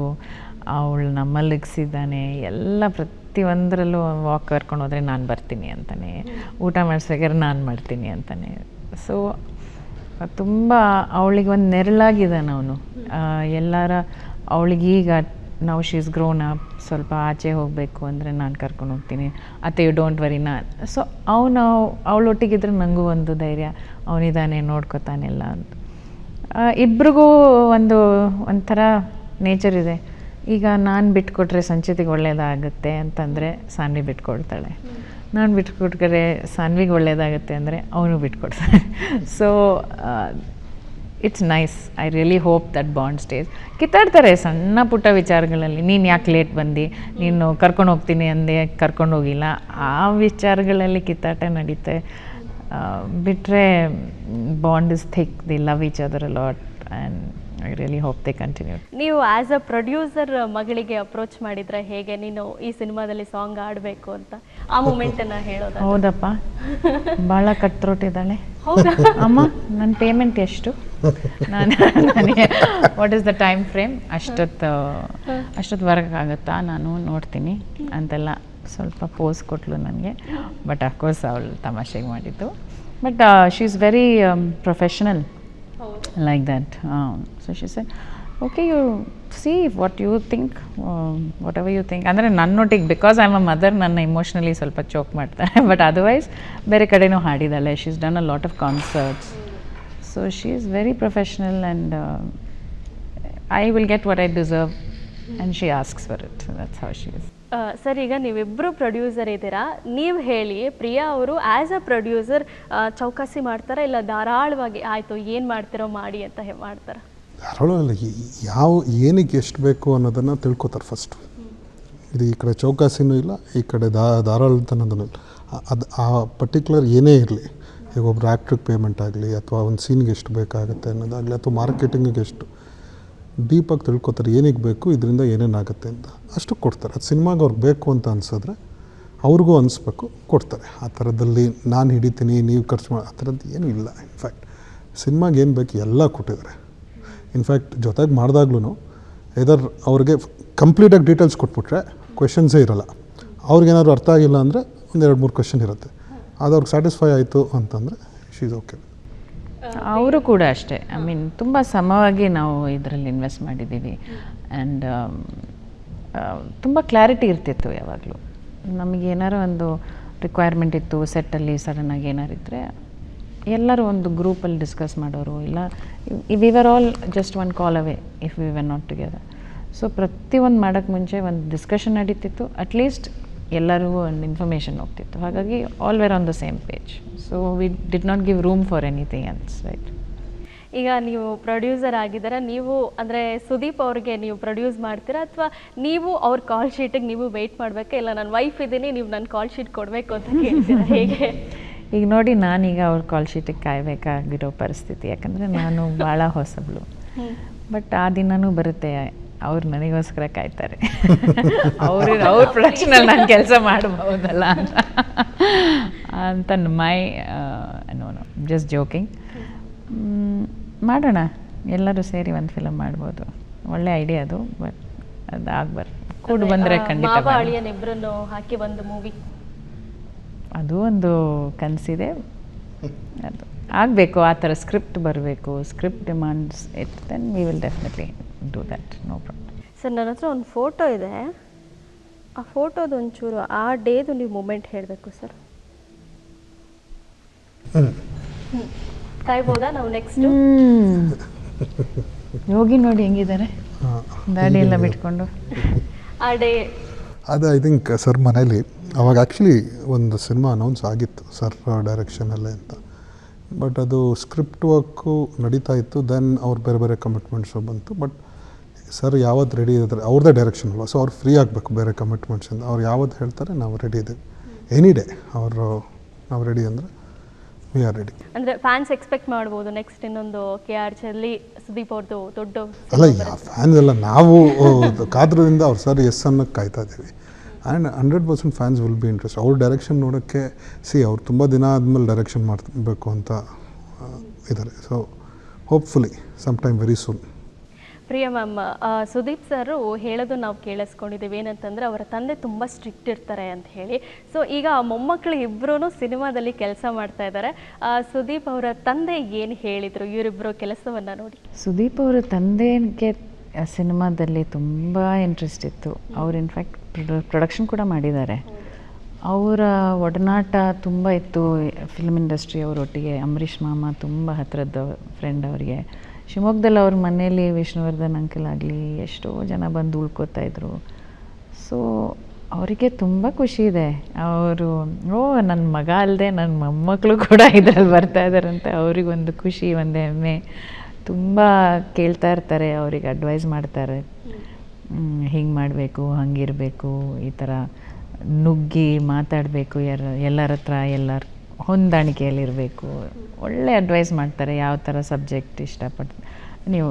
ಅವಳು ನಮ್ಮಲ್ಲಿಗಿಸಿದ್ದಾನೆ. ಎಲ್ಲ ಪ್ರತಿಯೊಂದರಲ್ಲೂ ವಾಕ್ ಕರ್ಕೊಂಡು ಹೋದರೆ ನಾನು ಬರ್ತೀನಿ ಅಂತಾನೆ, ಊಟ ಮಾಡಿಸ್ಬೇಕಾದ್ರೆ ನಾನು ಮಾಡ್ತೀನಿ ಅಂತಾನೆ. ಸೊ ತುಂಬ ಅವಳಿಗೆ ಒಂದು ನೆರಳಾಗಿದ್ದಾನೆ ಅವನು. ಎಲ್ಲರ ಅವಳಿಗೀಗ ನಾವು ಶಿ ಈಸ್ ಗ್ರೋನ್ ಅಪ್, ಸ್ವಲ್ಪ ಆಚೆ ಹೋಗಬೇಕು ಅಂದರೆ ನಾನು ಕರ್ಕೊಂಡು ಹೋಗ್ತೀನಿ, ಅತ್ತೆ ಯು ಡೋಂಟ್ ವರಿ ನಾನು. ಸೊ ಅವಳೊಟ್ಟಿಗಿದ್ರೆ ನನಗೂ ಒಂದು ಧೈರ್ಯ, ಅವನಿದ್ದಾನೆ ನೋಡ್ಕೊತಾನೆಲ್ಲ ಅಂತ. ಇಬ್ರಿಗೂ ಒಂಥರ ನೇಚರ್ ಇದೆ. ಈಗ ನಾನು ಬಿಟ್ಕೊಟ್ರೆ ಸಂಚಿತಿಗೆ ಒಳ್ಳೆಯದಾಗುತ್ತೆ ಅಂತಂದರೆ ಸಾನ್ವಿ ಬಿಟ್ಕೊಡ್ತಾಳೆ, ನಾನು ಬಿಟ್ಕೊಟ್ರೆ ಸಾನ್ವಿಗೆ ಒಳ್ಳೆಯದಾಗುತ್ತೆ ಅಂದರೆ ಅವನು ಬಿಟ್ಕೊಡ್ತಾನೆ. So it's nice. I really hope that bond stays. ಕಿತ್ತಾಡ್ತಾರೆ ಸಣ್ಣ ಪುಟ್ಟ ವಿಚಾರಗಳಲ್ಲಿ, ನೀನು ಯಾಕೆ ಲೇಟ್ ಬಂದು, ನೀನು ಕರ್ಕೊಂಡು ಹೋಗ್ತೀನಿ ಅಂದೆ ಕರ್ಕೊಂಡು ಹೋಗಿಲ್ಲ, ಆ ವಿಚಾರಗಳಲ್ಲಿ ಕಿತ್ತಾಟ ನಡೀತೆ. ಬಿಟ್ಟರೆ bond is thick, the love each other a lot and I really hope they continue. ನೀವು ಆ್ಯಸ್ ಅ ಪ್ರೊಡ್ಯೂಸರ್ ಮಗಳಿಗೆ ಅಪ್ರೋಚ್ ಮಾಡಿದ್ರೆ ಹೇಗೆ, ನೀನು ಈ ಸಿನಿಮಾದಲ್ಲಿ ಸಾಂಗ್ ಆಡಬೇಕು ಅಂತ ಆ ಮೂಮೆಂಟನ್ನು ಹೇಳೋದು? ಹೌದಪ್ಪ, ಭಾಳ ಕಟ್ರೋಟಿದ್ದಾಳೆ. ಅಮ್ಮ ನನ್ನ ಪೇಮೆಂಟ್ ಎಷ್ಟು, ನನಗೆ what is the time frame, ಅಷ್ಟೊತ್ತುವರೆಗೆ ಆಗುತ್ತಾ, ನಾನು ನೋಡ್ತೀನಿ ಅಂತೆಲ್ಲ ಸ್ವಲ್ಪ ಪೋಸ್ ಕೊಟ್ಲು ನನಗೆ. ಬಟ್ ಅಫ್ಕೋರ್ಸ್ ಅವಳು ತಮಾಷೆಗೆ ಮಾಡಿದ್ದು. But she is very professional like that. So she said, okay, you see what you think, whatever you think. ಅಂದರೆ ನನ್ನೊಟ್ಟಿಗೆ because I am a mother ನನ್ನ ಇಮೋಷ್ನಲಿ ಸ್ವಲ್ಪ ಚೋಕ್ ಮಾಡ್ತಾರೆ. ಬಟ್ ಅದರ್ವೈಸ್ ಬೇರೆ ಕಡೆನೂ ಹಾಡಿದ್ದಾಳೆ. She is done a lot of concerts. So she is very professional and I will get what I deserve and she asks for it. That's how she is. Sir, ಈಗ ನೀವಿಬ್ಬರು producer ಇದ್ದೀರಾ, ನೀವು ಹೇಳಿ, ಪ್ರಿಯಾ ಅವರು as a producer ಚೌಕಾಸಿ ಮಾಡ್ತಾರಾ ಇಲ್ಲ ಧಾರಾಳವಾಗಿ ಆಯಿತು ಏನು ಮಾಡ್ತಿರೋ ಮಾಡಿ ಅಂತ ಮಾಡ್ತಾರೆ? ಧಾರಾಳ ಏನಕ್ಕೆ ಎಷ್ಟು ಬೇಕು ಅನ್ನೋದನ್ನು ತಿಳ್ಕೊತಾರೆ ಫಸ್ಟು. ಇದು ಈ ಕಡೆ ಚೌಕಾಸಿನೂ ಇಲ್ಲ, ಈ ಕಡೆ ಧಾರಾಳತನದೂ ಇಲ್ಲ. ಅದು ಆ ಪರ್ಟಿಕ್ಯುಲರ್ ಏನೇ ಇರಲಿ, ಈಗ ಒಬ್ಬರು ಆ್ಯಕ್ಟ್ರಿಗೆ ಪೇಮೆಂಟ್ ಆಗಲಿ ಅಥವಾ ಒಂದು ಸೀನ್ಗೆ ಎಷ್ಟು ಬೇಕಾಗುತ್ತೆ ಅನ್ನೋದಾಗಲಿ ಅಥವಾ ಮಾರ್ಕೆಟಿಂಗಿಗೆ ಎಷ್ಟು ಡೀಪಾಗಿ ತಿಳ್ಕೊತಾರೆ, ಏನಕ್ಕೆ ಬೇಕು, ಇದರಿಂದ ಏನೇನಾಗುತ್ತೆ ಅಂತ ಅಷ್ಟು ಕೊಡ್ತಾರೆ. ಅದು ಸಿನಿಮಾಗೆ ಅವ್ರಿಗೆ ಬೇಕು ಅಂತ ಅನಿಸಿದ್ರೆ ಅವ್ರಿಗೂ ಅನಿಸ್ಬೇಕು, ಕೊಡ್ತಾರೆ. ಆ ಥರದಲ್ಲಿ ನಾನು ಹಿಡಿತೀನಿ ನೀವು ಖರ್ಚು ಮಾಡಿ ಆ ಥರದ್ದು ಏನೂ ಇಲ್ಲ. ಇನ್ಫ್ಯಾಕ್ಟ್ ಸಿನಿಮಾಗೆ ಏನು ಬೇಕು ಎಲ್ಲ ಕೊಟ್ಟಿದ್ದಾರೆ. ಇನ್ಫ್ಯಾಕ್ಟ್ ಜೊತೆಗೆ ಮಾಡಿದಾಗ್ಲೂ ಇದರ್ ಅವ್ರಿಗೆ ಕಂಪ್ಲೀಟಾಗಿ ಡೀಟೇಲ್ಸ್ ಕೊಟ್ಬಿಟ್ರೆ ಕ್ವೆಶನ್ಸೇ ಇರೋಲ್ಲ. ಅವ್ರಿಗೇನಾದ್ರು ಅರ್ಥ ಆಗಿಲ್ಲ ಅಂದರೆ ಒಂದು 2-3 ಕ್ವೆಶನ್ ಇರುತ್ತೆ. ಅದು ಅವ್ರಿಗೆ ಸ್ಯಾಟಿಸ್ಫೈ ಆಯಿತು ಅಂತಂದರೆ ಶಿ ಈಸ್ ಓಕೆ. ಅವರು ಕೂಡ ಅಷ್ಟೇ. ಐ ಮೀನ್ ತುಂಬ ಸಮವಾಗಿ ನಾವು ಇದರಲ್ಲಿ ಇನ್ವೆಸ್ಟ್ ಮಾಡಿದ್ದೀವಿ. ಆ್ಯಂಡ್ ತುಂಬ ಕ್ಲಾರಿಟಿ ಇರ್ತಿತ್ತು ಯಾವಾಗಲೂ. ನಮಗೇನಾರು ಒಂದು ರಿಕ್ವೈರ್ಮೆಂಟ್ ಇತ್ತು ಸೆಟ್ಟಲ್ಲಿ, ಸಡನ್ನಾಗಿ ಏನಾರು ಇದ್ದರೆ ಎಲ್ಲರೂ ಒಂದು ಗ್ರೂಪಲ್ಲಿ ಡಿಸ್ಕಸ್ ಮಾಡೋರು. ಇಲ್ಲ we were all just one call away if we were not together. So ಪ್ರತಿಯೊಂದು ಮಾಡೋಕ್ಕೆ ಮುಂಚೆ ಒಂದು ಡಿಸ್ಕಷನ್ ನಡೀತಿತ್ತು, ಅಟ್ಲೀಸ್ಟ್ ಎಲ್ಲರಿಗೂ ಒಂದು ಇನ್ಫಾರ್ಮೇಷನ್ ಹೋಗ್ತಿತ್ತು. ಹಾಗಾಗಿ all were on the same page. So we did not give room for anything else, right? ಈಗ ನೀವು ಪ್ರೊಡ್ಯೂಸರ್ ಆಗಿದ್ದೀರಾ, ನೀವು ಅಂದರೆ ಸುದೀಪ್ ಅವ್ರಿಗೆ ನೀವು ಪ್ರೊಡ್ಯೂಸ್ ಮಾಡ್ತೀರಾ ಅಥವಾ ನೀವು ಅವ್ರ ಕಾಲ್ ಶೀಟಿಗೆ ನೀವು ವೆಯ್ಟ್ ಮಾಡಬೇಕಾ, ಇಲ್ಲ ನನ್ನ ವೈಫ್ ಇದ್ದೀನಿ ನೀವು ನನ್ನ ಕಾಲ್ ಶೀಟ್ ಕೊಡಬೇಕು ಅಂತ ಕೇಳ್ತೀರಾ, ಹೇಗೆ? ಈಗ ನೋಡಿ, ನಾನೀಗ ಅವ್ರ ಕಾಲ್ ಶೀಟಿಗೆ ಕಾಯಬೇಕಾಗಿರೋ ಪರಿಸ್ಥಿತಿ, ಯಾಕಂದರೆ ನಾನು ಭಾಳ ಹೊಸಬ್ಳು. ಬಟ್ ಆ ದಿನವೂ ಬರುತ್ತೆ, ಅವ್ರು ನನಗೋಸ್ಕರ ಕಾಯ್ತಾರೆ. ಅವ್ರ ಪ್ರೊಡಕ್ಷನಲ್ಲಿ ನಾನು ಕೆಲಸ ಮಾಡಬಹುದಲ್ಲ ಅಂತ ನೋ ಜಸ್ಟ್ ಜೋಕಿಂಗ್. ಮಾಡೋಣ, ಎಲ್ಲರೂ ಸೇರಿ ಒಂದು ಫಿಲಮ್ ಮಾಡ್ಬೋದು. ಒಳ್ಳೆ ಐಡಿಯಾ ಅದು, ಬಟ್ ಅದು ಆಗ್ಬಾರ್ದು. ಕೂಡು ಬಂದರೆ ಖಂಡಿತ ಇಬ್ಬರನ್ನು ಹಾಕಿ ಒಂದು ಮೂವಿ, ಅದು ಒಂದು ಕನಸಿದೆ. ಅದು ಆಗಬೇಕು, ಆ ಥರ ಸ್ಕ್ರಿಪ್ಟ್ ಬರಬೇಕು. Script demands it, then we will definitely do that, no problem. Sir, ನನ್ನ ಹತ್ರ ಒಂದು ಫೋಟೋ ಇದೆ, ಆ ಫೋಟೋದು ಒಂಚೂರು ಆ ಡೇದು ನೀವು ಮೂಮೆಂಟ್ ಹೇಳಬೇಕು ಸರ್. ಕಾಯ್ಬೋದಾ ನಾವು ನೆಕ್ಸ್ಟ್? ಯೋಗಿ ನೋಡಿ ಹೆಂಗಿದ್ದಾರೆ, ದಾಡಿ ಎಲ್ಲ ಬಿಟ್ಕೊಂಡು. ಆ ಡೇ ಅದು ಐ ಥಿಂಕ್ ಸರ್ ಮನೇಲಿ ಅವಾಗ ಆ್ಯಕ್ಚುಲಿ ಒಂದು ಸಿನಿಮಾ ಅನೌನ್ಸ್ ಆಗಿತ್ತು ಸರ್ ಡೈರೆಕ್ಷನಲ್ಲೇ ಅಂತ. ಬಟ್ ಅದು ಸ್ಕ್ರಿಪ್ಟ್ ವರ್ಕು ನಡೀತಾ ಇತ್ತು. ದೆನ್ ಅವ್ರು ಬೇರೆ ಬೇರೆ ಕಮಿಟ್ಮೆಂಟ್ಸು ಬಂತು. ಬಟ್ ಸರ್ ಯಾವತ್ತು ರೆಡಿ ಇದ್ದಾರೆ, ಅವ್ರದ್ದೇ ಡೈರೆಕ್ಷನ್ ಅಲ್ವಾ, ಸೊ ಅವ್ರು ಫ್ರೀ ಆಗಬೇಕು ಬೇರೆ ಕಮಿಟ್ಮೆಂಟ್ಸಿಂದ. ಅವ್ರು ಯಾವತ್ತು ಹೇಳ್ತಾರೆ ನಾವು ರೆಡಿ ಇದ್ದೀವಿ, ಎನಿ ಡೇ ನಾವು ರೆಡಿ ಅಂದರೆ ವಿ ಆರ್ ರೆಡಿ. ಅಂದರೆ ಫ್ಯಾನ್ಸ್ ಎಕ್ಸ್ಪೆಕ್ಟ್ ಮಾಡ್ಬೋದು ನೆಕ್ಸ್ಟ್ ಇನ್ನೊಂದು KRJ ಅಲ್ಲಿ ಸುದೀಪ್ ಅವ್ರದ್ದು ದೊಡ್ಡ ಅಲ್ಲ, ಫ್ಯಾನ್ಸ್ ಎಲ್ಲ ನಾವು ಕಾದ್ರದಿಂದ ಅವ್ರು ಸರ್ ಎಸ್ ಅನ್ನೋಕ್ಕೆ ಕಾಯ್ತಾ ಇದ್ದೀವಿ. And 100% fans will be interest. ಅವ್ರ ಡೈರೆಕ್ಷನ್ ನೋಡೋಕ್ಕೆ ಅವ್ರು ತುಂಬ ದಿನ ಆದಮೇಲೆ ಡೈರೆಕ್ಷನ್ ಮಾಡಬೇಕು ಅಂತ ಇದ್ದಾರೆ. So hopefully some time very soon. Priya ma'am, Sudeep sir ಹೇಳೋದು ನಾವು ಕೇಳಿಸ್ಕೊಂಡಿದ್ದೀವಿ, ಏನಂತಂದರೆ ಅವರ ತಂದೆ ತುಂಬ ಸ್ಟ್ರಿಕ್ಟ್ ಇರ್ತಾರೆ ಅಂತ ಹೇಳಿ. ಸೊ ಈಗ ಮೊಮ್ಮಕ್ಕಳು ಇಬ್ಬರೂ ಸಿನಿಮಾದಲ್ಲಿ ಕೆಲಸ ಮಾಡ್ತಾ ಇದ್ದಾರೆ. ಸುದೀಪ್ ಅವರ ತಂದೆ ಏನು ಹೇಳಿದರು ಇವರಿಬ್ಬರು ಕೆಲಸವನ್ನು ನೋಡಿ? ಸುದೀಪ್ ಅವರ ತಂದೆಗೆ ಸಿನಿಮಾದಲ್ಲಿ ತುಂಬ ಇಂಟ್ರೆಸ್ಟ್ ಇತ್ತು. ಅವ್ರು ಇನ್ಫ್ಯಾಕ್ಟ್ ಪ್ರೊಡಕ್ಷನ್ ಕೂಡ ಮಾಡಿದ್ದಾರೆ. ಅವರ ಒಡನಾಟ ತುಂಬ ಇತ್ತು ಫಿಲ್ಮ್ ಇಂಡಸ್ಟ್ರಿ ಅವರೊಟ್ಟಿಗೆ. ಅಂಬರೀಷ್ ಮಾಮ ತುಂಬ ಹತ್ತಿರದ ಫ್ರೆಂಡ್ ಅವರಿಗೆ. ಶಿವಮೊಗ್ಗದಲ್ಲಿ ಅವ್ರ ಮನೇಲಿ ವಿಷ್ಣುವರ್ಧನ್ ಅಂಕಲ್ ಆಗಲಿ ಎಷ್ಟೋ ಜನ ಬಂದು ಉಳ್ಕೋತಾಯಿದ್ರು. ಸೊ ಅವರಿಗೆ ತುಂಬ ಖುಷಿ ಇದೆ. ಅವರು ನನ್ನ ಮಗ ಅಲ್ಲದೆ ನನ್ನ ಮೊಮ್ಮಕ್ಕಳು ಕೂಡ ಇದರಲ್ಲಿ ಬರ್ತಾ ಇದ್ದಾರಂತೆ. ಅವ್ರಿಗೊಂದು ಖುಷಿ, ಒಂದು ಹೆಮ್ಮೆ. ತುಂಬ ಕೇಳ್ತಾ ಇರ್ತಾರೆ, ಅವ್ರಿಗೆ ಅಡ್ವೈಸ್ ಮಾಡ್ತಾರೆ, ಹಿಂಗೆ ಮಾಡಬೇಕು, ಹಂಗಿರಬೇಕು, ಈ ಥರ ನುಗ್ಗಿ ಮಾತಾಡಬೇಕು, ಎಲ್ಲರ ಹತ್ರ ಎಲ್ಲರ ಹೊಂದಾಣಿಕೆಯಲ್ಲಿರಬೇಕು. ಒಳ್ಳೆ ಅಡ್ವೈಸ್ ಮಾಡ್ತಾರೆ. ಯಾವ ಥರ ಸಬ್ಜೆಕ್ಟ್ ಇಷ್ಟಪಟ್ಟು ನೀವು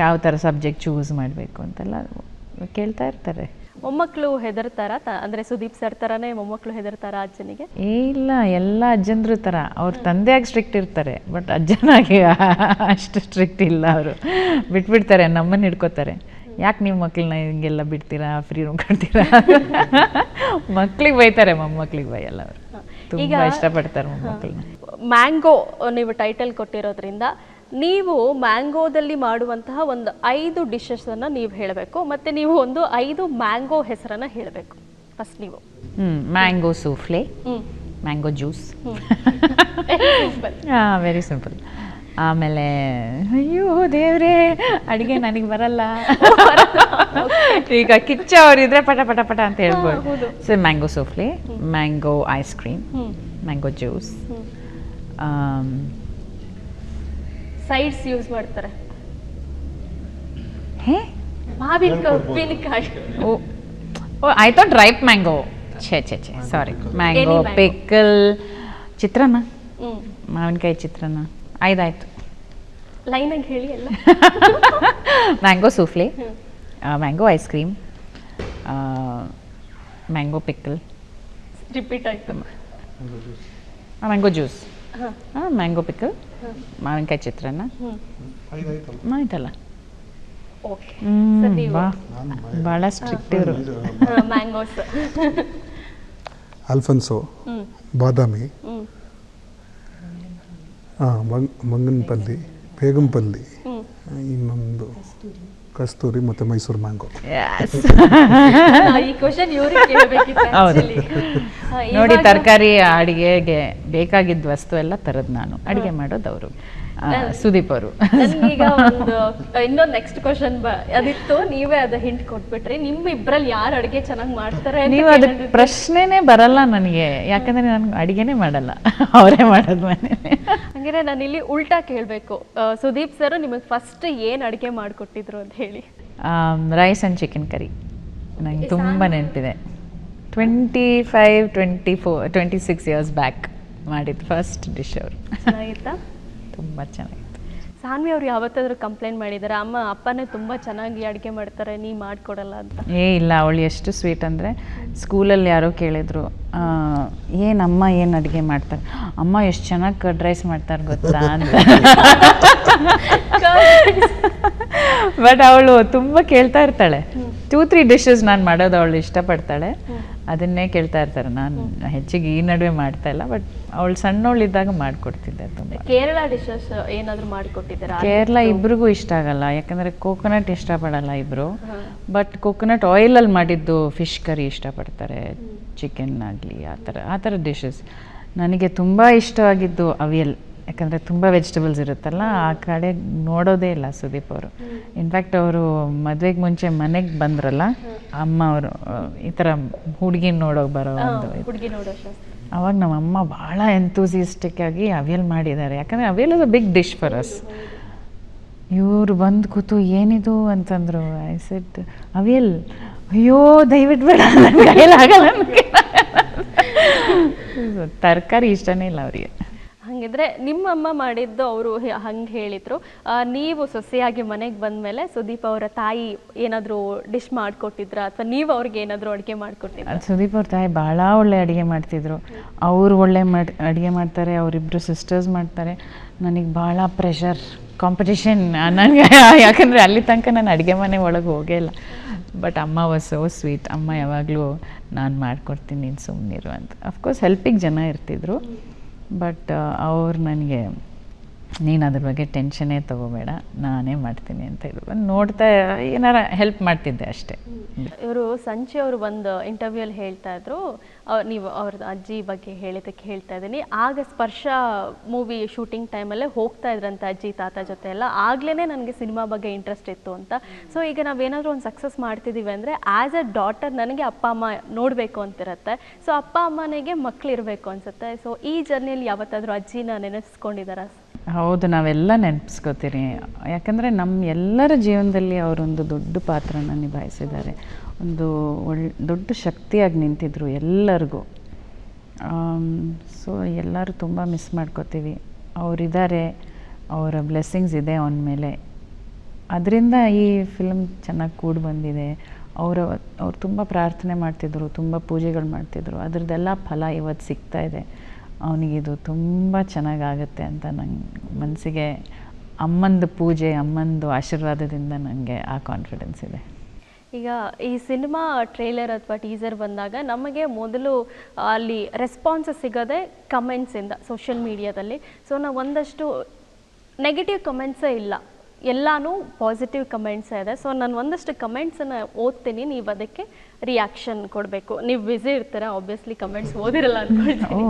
ಯಾವ ಥರ ಸಬ್ಜೆಕ್ಟ್ ಚೂಸ್ ಮಾಡಬೇಕು ಅಂತೆಲ್ಲ ಕೇಳ್ತಾ ಇರ್ತಾರೆ. ಮೊಮ್ಮಕ್ಕಳು ಹೆದರ್ತಾರ? ಅಂದರೆ ಸುದೀಪ್ ಸರ್ ಥರನೇ ಮೊಮ್ಮಕ್ಕಳು ಹೆದರ್ತಾರ ಅಜ್ಜನಿಗೆ? ಇಲ್ಲ, ಎಲ್ಲ ಅಜ್ಜಂದ್ರ ಥರ. ಅವ್ರ ತಂದೆಯಾಗಿ ಸ್ಟ್ರಿಕ್ಟ್ ಇರ್ತಾರೆ, ಬಟ್ ಅಜ್ಜನಾಗಿ ಅಷ್ಟು ಸ್ಟ್ರಿಕ್ಟ್ ಇಲ್ಲ. ಅವರು ಬಿಟ್ಬಿಡ್ತಾರೆ, ನಮ್ಮನ್ನು ಹಿಡ್ಕೋತಾರೆ. ಯಾಕೆ ನೀವು ಮಕ್ಕಳನ್ನ ಹಿಂಗೆಲ್ಲ ಬಿಡ್ತೀರಾ, ಫ್ರೀ ರೂಮ್ ಕೊಡ್ತೀರಾ? ಮಕ್ಳಿಗೆ ಬೈತಾರೆ, ಮೊಮ್ಮಕ್ಳಿಗೆ ಬೈಯಲ್ಲ. ಅವರು ತುಂಬ ಇಷ್ಟಪಡ್ತಾರೆ ಮೊಮ್ಮಕ್ಕಳನ್ನ. ಮ್ಯಾಂಗೋ ನೀವು ಟೈಟಲ್ ಕೊಟ್ಟಿರೋದ್ರಿಂದ ನೀವು ಮ್ಯಾಂಗೋದಲ್ಲಿ ಮಾಡುವಂತಹ ಒಂದು 5 ಡಿಶಸನ್ನು ನೀವು ಹೇಳಬೇಕು, ಮತ್ತು ನೀವು ಒಂದು 5 ಮ್ಯಾಂಗೋ ಹೆಸರನ್ನು ಹೇಳಬೇಕು. ಫಸ್ಟ್ ನೀವು mango souffle, mango juice. Very simple. ಆಮೇಲೆ ಅಯ್ಯೋ ದೇವ್ರೇ, ಅಡುಗೆ ನನಗೆ ಬರಲ್ಲ. ಈಗ ಕಿಚ್ಚ ಅವರಿದ್ರೆ ಪಟ ಪಟ ಪಟ ಅಂತ ಹೇಳ್ಬೋದು. So mango souffle, mango ice cream, mango juice. Sides use ಮಾಡ್ತಾರೆ. ಹೇ, ಮಾವಿನಕಾಯಿ, ಉಪ್ಪಿನಕಾಯಿ. Oh I thought ripe mango. ಛೇ ಸಾರಿ. ಮ್ಯಾಂಗೋ ಪಿಕಲ್, ಚಿತ್ರಾನ್ನ, ಮಾವಿನಕಾಯಿ ಚಿತ್ರಾನ್ನ. 5 ಆಯಿತು. ಲೈನಾಗಿ ಹೇಳಿ ಎಲ್ಲ. Mango souffle, mango ice cream, mango pickle. Repeat ಆಯಿತು. ಮ್ಯಾಂಗೋ ಜ್ಯೂಸ್, ಮ್ಯಾಂಗೋ ಪಿಕಲ್, ಮಾವಿನಕಾಯಿ ಚಿತ್ರಾನ್ನ. ಆಯ್ತಲ್ಲ. ಓಕೆ. ಭಾಳ ಸ್ಟ್ರಿಕ್ಟ್ ಇವರು. ಮ್ಯಾಂಗೋಸ್, ಅಲ್ಫನ್ಸೋ, ಬಾದಾಮಿ, ಮಂಗನಪಲ್ಲಿ, ಬೇಗಂಪಲ್ಲಿ, ಇನ್ನೊಂದು ಕಸ್ತೂರಿ ಮತ್ತು ಮೈಸೂರು ಮ್ಯಾಂಗೋ. ಈ ಕ್ವಶನ್ ಇವ್ರಿಗೆ ಕೇಳಬೇಕಿತ್ತು ಹೌದು. actually. ನೋಡಿ, ಇವಾಗ- ತರಕಾರಿ ಅಡಿಗೆಗೆ ಬೇಕಾಗಿದ್ದ ವಸ್ತು ಎಲ್ಲ ತರದ್ ನಾನು, ಅಡಿಗೆ ಮಾಡೋದು ಅವರು ಸುದೀಪ್ ಅವರು. ನನ್ಗೀಗ ಒಂದು ಇನ್ನೊಂದು ನೆಕ್ಸ್ಟ್ ಕ್ವಶನ್ ಅದಿತ್ತು, ನೀವೇ ಅದು ಹಿಂಟ್ ಕೊಟ್ಬಿಟ್ರಿ. ನಿಮ್ಮ ಇಬ್ರಲ್ಲಿ ಯಾರು ಅಡುಗೆ ಚೆನ್ನಾಗಿ ಮಾಡ್ತಾರೆ ಅಂತ ನೀವು ಅದಕ್ಕೆ ಕೇಳಿದ್ರಿ. ಪ್ರಶ್ನೆನೇ ಬರಲ್ಲ ನನಗೆ, ಯಾಕಂದ್ರೆ ನಾನು ಅಡಿಗೆನೇ ಮಾಡಲ್ಲ, ಅವರೇ ಮಾಡೋದು ಮನೇಲಿ. ಹಂಗಾರೆ ನಾನು ಇಲ್ಲಿ ಉಲ್ಟಾ ಕೇಳಬೇಕು, ಸುದೀಪ್ ಸರ್ ನಿಮಗೆ ಫಸ್ಟ್ ಏನು ಅಡುಗೆ ಮಾಡಿಕೊಟ್ಟಿದ್ರು ಅಂತ ಹೇಳಿ. ರೈಸ್ ಆ್ಯಂಡ್ ಚಿಕನ್ ಕರಿ ನಂಗೆ ತುಂಬ ನೆನಪಿದೆ. 26 ಇಯರ್ಸ್ ಬ್ಯಾಕ್ ಮಾಡಿದ್ದು ಫಸ್ಟ್ ಡಿಶ್ ಅವರು. ಚೆನ್ನಾಗಿತ್ತಾ? ತುಂಬ ಚೆನ್ನಾಗಿತ್ತು. ಸಾನ್ವಿ ಅವ್ರು ಯಾವತ್ತಾದ್ರೂ ಕಂಪ್ಲೇಂಟ್ ಮಾಡಿದ್ದಾರೆ, ಅಪ್ಪನೇ ತುಂಬ ಚೆನ್ನಾಗಿ ಅಡುಗೆ ಮಾಡ್ತಾರೆ, ನೀ ಮಾಡಿಕೊಡಲ್ಲ ಅಂತ? ಇಲ್ಲ, ಅವಳು ಎಷ್ಟು ಸ್ವೀಟ್ ಅಂದರೆ, ಸ್ಕೂಲಲ್ಲಿ ಯಾರೋ ಕೇಳಿದ್ರು, ಏನಮ್ಮ ಏನು ಅಡುಗೆ ಮಾಡ್ತಾರೆ, ಅಮ್ಮ ಎಷ್ಟು ಚೆನ್ನಾಗಿ ಕರ್ಡ್ ರೈಸ್ ಮಾಡ್ತಾರೆ ಗೊತ್ತಾ ಅಂತ. ಬಟ್ ಅವಳು ತುಂಬ ಕೇಳ್ತಾ ಇರ್ತಾಳೆ. 2-3 ಡಿಶಸ್ ನಾನು ಮಾಡೋದು ಅವಳು ಇಷ್ಟಪಡ್ತಾಳೆ, ಅದನ್ನೇ ಕೇಳ್ತಾ ಇರ್ತಾರೆ. ನಾನು ಹೆಚ್ಚಿಗೆ ಈ ನಡುವೆ ಮಾಡ್ತಾ ಇಲ್ಲ, ಬಟ್ ಅವಳು ಸಣ್ಣವಳಿದ್ದಾಗ ಮಾಡಿಕೊಡ್ತಿದ್ದೆ ತುಂಬ. ಕೇರಳ ಡಿಶಸ್ ಏನಾದರೂ ಮಾಡಿಕೊಟ್ಟಿದ್ದೀರಾ? ಕೇರಳ ಇಬ್ರಿಗೂ ಇಷ್ಟ ಆಗಲ್ಲ, ಯಾಕಂದರೆ ಕೋಕೋನಟ್ ಇಷ್ಟಪಡಲ್ಲ ಇಬ್ಬರು. ಬಟ್ ಕೋಕೋನಟ್ ಆಯಿಲಲ್ಲಿ ಮಾಡಿದ್ದು ಫಿಶ್ ಕರಿ ಇಷ್ಟಪಡ್ತಾರೆ, ಚಿಕನ್ ಆಗಲಿ ಆ ಥರ ಡಿಶಸ್. ನನಗೆ ತುಂಬ ಇಷ್ಟವಾಗಿದ್ದು ಅವಿಯಲ್, ಯಾಕಂದರೆ ತುಂಬ ವೆಜಿಟೇಬಲ್ಸ್ ಇರುತ್ತಲ್ಲ, ಆ ಕಡೆ ನೋಡೋದೇ ಇಲ್ಲ ಸುದೀಪ್ ಅವರು. ಇನ್ಫ್ಯಾಕ್ಟ್ ಅವರು ಮದುವೆಗೆ ಮುಂಚೆ ಮನೆಗೆ ಬಂದ್ರಲ್ಲ ಅಮ್ಮ ಅವರು, ಈ ಥರ ಹುಡುಗಿನ ನೋಡೋಕೆ ಬರೋ ಒಂದು ಹುಡುಗಿ ನೋಡೋ ಶಾಸ್ತ್ರ. ಅವಾಗ ನಮ್ಮಮ್ಮ ಭಾಳ ಎಂತೂಸಿಸ್ಟಿಕ್ ಆಗಿ ಅವಿಯಲ್ ಮಾಡಿದ್ದಾರೆ, ಯಾಕಂದರೆ avial is a big dish for us. ಇವರು ಬಂದು ಕೂತು ಏನಿದು ಅಂತಂದರು. I said avial. ಅಯ್ಯೋ ದಯವಿಟ್ಟು ಬೇಡ, ಆಗಲ್ಲ ನನಗೆ. ತರಕಾರಿ ಇಷ್ಟನೇ ಇಲ್ಲ ಅವರಿಗೆ. ಹಾಗಿದ್ರೆ ನಿಮ್ಮ ಅಮ್ಮ ಮಾಡಿದ್ದು ಅವರು ಹಂಗೆ ಹೇಳಿದ್ರು, ನೀವು ಸೊಸೆಯಾಗಿ ಮನೆಗೆ ಬಂದಮೇಲೆ ಸುದೀಪ್ ಅವರ ತಾಯಿ ಏನಾದರೂ ಡಿಶ್ ಮಾಡಿಕೊಟ್ಟಿದ್ರ, ಅಥವಾ ನೀವು ಅವ್ರಿಗೆ ಏನಾದರೂ ಅಡುಗೆ ಮಾಡಿಕೊಟ್ಟಿದ್ರ? ಸುದೀಪ್ ಅವ್ರ ತಾಯಿ ಭಾಳ ಒಳ್ಳೆ ಅಡುಗೆ ಮಾಡ್ತಿದ್ರು. ಅವರು ಒಳ್ಳೆ ಅಡುಗೆ ಮಾಡ್ತಾರೆ, ಅವರಿಬ್ಬರು ಸಿಸ್ಟರ್ಸ್ ಮಾಡ್ತಾರೆ. ನನಗೆ ಭಾಳ ಪ್ರೆಷರ್, ಕಾಂಪಿಟೇಷನ್ ನನಗೆ, ಯಾಕಂದರೆ ಅಲ್ಲಿ ತನಕ ನಾನು ಅಡುಗೆ ಮನೆ ಒಳಗೆ ಹೋಗೇ ಇಲ್ಲ. ಬಟ್ ಅಮ್ಮ ವಾಸ್ ಸೋ ಸ್ವೀಟ್. ಅಮ್ಮ ಯಾವಾಗಲೂ ನಾನು ಮಾಡಿಕೊಡ್ತೀನಿ, ನೀನು ಸುಮ್ಮನಿರು ಅಂತ. ಅಫ್ಕೋರ್ಸ್ ಹೆಲ್ಪಿಗೆ ಜನ ಇರ್ತಿದ್ರು, ಬಟ್ ಅವ್ರು ನನಗೆ ನೀನು ಅದ್ರ ಬಗ್ಗೆ ಟೆನ್ಷನ್ನೇ ತೊಗೋಬೇಡ, ನಾನೇ ಮಾಡ್ತೀನಿ ಅಂತ ಇದ್ರು. ನೋಡ್ತಾ ಏನಾರ ಹೆಲ್ಪ್ ಮಾಡ್ತಿದ್ದೆ ಅಷ್ಟೇ. ಇವರು ಸಂಜೆ ಅವರು ಒಂದು ಇಂಟರ್ವ್ಯೂಲ್ಲಿ ಹೇಳ್ತಾ ಇದ್ರು, ನೀವು ಅವ್ರದ್ದು ಅಜ್ಜಿ ಬಗ್ಗೆ ಹೇಳಿದ್ದಕ್ಕೆ ಹೇಳ್ತಾ ಇದ್ದೀನಿ, ಆಗ ಸ್ಪರ್ಶ ಮೂವಿ ಶೂಟಿಂಗ್ ಟೈಮಲ್ಲೇ ಹೋಗ್ತಾ ಇದ್ರಂತ ಅಜ್ಜಿ ತಾತ ಜೊತೆ ಎಲ್ಲ. ಆಗಲೇ ನನಗೆ ಸಿನಿಮಾ ಬಗ್ಗೆ ಇಂಟ್ರೆಸ್ಟ್ ಇತ್ತು ಅಂತ. ಸೊ ಈಗ ನಾವೇನಾದರೂ ಒಂದು ಸಕ್ಸಸ್ ಮಾಡ್ತಿದ್ದೀವಿ ಅಂದರೆ ಆ್ಯಸ್ ಅ ಡಾಟರ್ ನನಗೆ ಅಪ್ಪ ಅಮ್ಮ ನೋಡಬೇಕು ಅಂತಿರುತ್ತೆ. ಸೊ ಅಪ್ಪ ಅಮ್ಮನಿಗೆ ಮಕ್ಳು ಇರಬೇಕು ಅನಿಸುತ್ತೆ. ಸೊ ಈ ಜರ್ನಿಯಲ್ಲಿ ಯಾವತ್ತಾದರೂ ಅಜ್ಜಿನ ನೆನೆಸ್ಕೊಂಡಿದ್ದಾರ? ಹೌದು, ನಾವೆಲ್ಲ ನೆನಪಿಸ್ಕೋತೀರಿ, ಯಾಕಂದರೆ ನಮ್ಮ ಎಲ್ಲರ ಜೀವನದಲ್ಲಿ ಅವರೊಂದು ದೊಡ್ಡ ಪಾತ್ರನ ನಿಭಾಯಿಸಿದ್ದಾರೆ. ಒಂದು ದೊಡ್ಡ ಶಕ್ತಿಯಾಗಿ ನಿಂತಿದ್ರು ಎಲ್ಲರಿಗೂ. ಸೊ ಎಲ್ಲರೂ ತುಂಬ ಮಿಸ್ ಮಾಡ್ಕೋತೀವಿ. ಅವರಿದ್ದಾರೆ, ಅವರ ಬ್ಲೆಸ್ಸಿಂಗ್ಸ್ ಇದೆ ಅವನ ಮೇಲೆ. ಅದರಿಂದ ಈ ಫಿಲ್ಮ್ ಚೆನ್ನಾಗಿ ಕೂಡಿ ಬಂದಿದೆ. ಅವ್ರು ತುಂಬ ಪ್ರಾರ್ಥನೆ ಮಾಡ್ತಿದ್ರು, ತುಂಬ ಪೂಜೆಗಳು ಮಾಡ್ತಿದ್ರು. ಅದ್ರದ್ದೆಲ್ಲ ಫಲ ಇವತ್ತು ಸಿಗ್ತಾ ಇದೆ. ಅವನಿಗಿದು ತುಂಬ ಚೆನ್ನಾಗಾಗುತ್ತೆ ಅಂತ ನಂಗೆ ಮನಸ್ಸಿಗೆ ಅಮ್ಮಂದು ಪೂಜೆ, ಅಮ್ಮಂದು ಆಶೀರ್ವಾದದಿಂದ ನನಗೆ ಆ ಕಾನ್ಫಿಡೆನ್ಸ್ ಇದೆ. ಈಗ ಈ ಸಿನಿಮಾ ಟ್ರೇಲರ್ ಅಥವಾ ಟೀಸರ್ ಬಂದಾಗ ನಮಗೆ ಮೊದಲು ಅಲ್ಲಿ ರೆಸ್ಪಾನ್ಸ್ ಸಿಗೋದೆ ಕಮೆಂಟ್ಸಿಂದ, ಸೋಷಿಯಲ್ ಮೀಡಿಯಾದಲ್ಲಿ. ಸೊ ನಾವು ಒಂದಷ್ಟು ನೆಗೆಟಿವ್ ಕಮೆಂಟ್ಸೇ ಇಲ್ಲ, ಎಲ್ಲನೂ ಪಾಸಿಟಿವ್ ಕಮೆಂಟ್ಸೇ ಇದೆ. ಸೊ ನಾನು ಒಂದಷ್ಟು ಕಮೆಂಟ್ಸನ್ನು ಓದ್ತೀನಿ, ನೀವು ಅದಕ್ಕೆ ರಿಯಾಕ್ಷನ್ ಕೊಡಬೇಕು. ನೀವು ಬ್ಯುಸಿ ಇರ್ತೀರ, ಆಬ್ವಿಯಸ್ಲಿ ಕಮೆಂಟ್ಸ್ ಓದಿರಲ್ಲ ಅಂದ್ಕೊಳ್ತೀನಿ.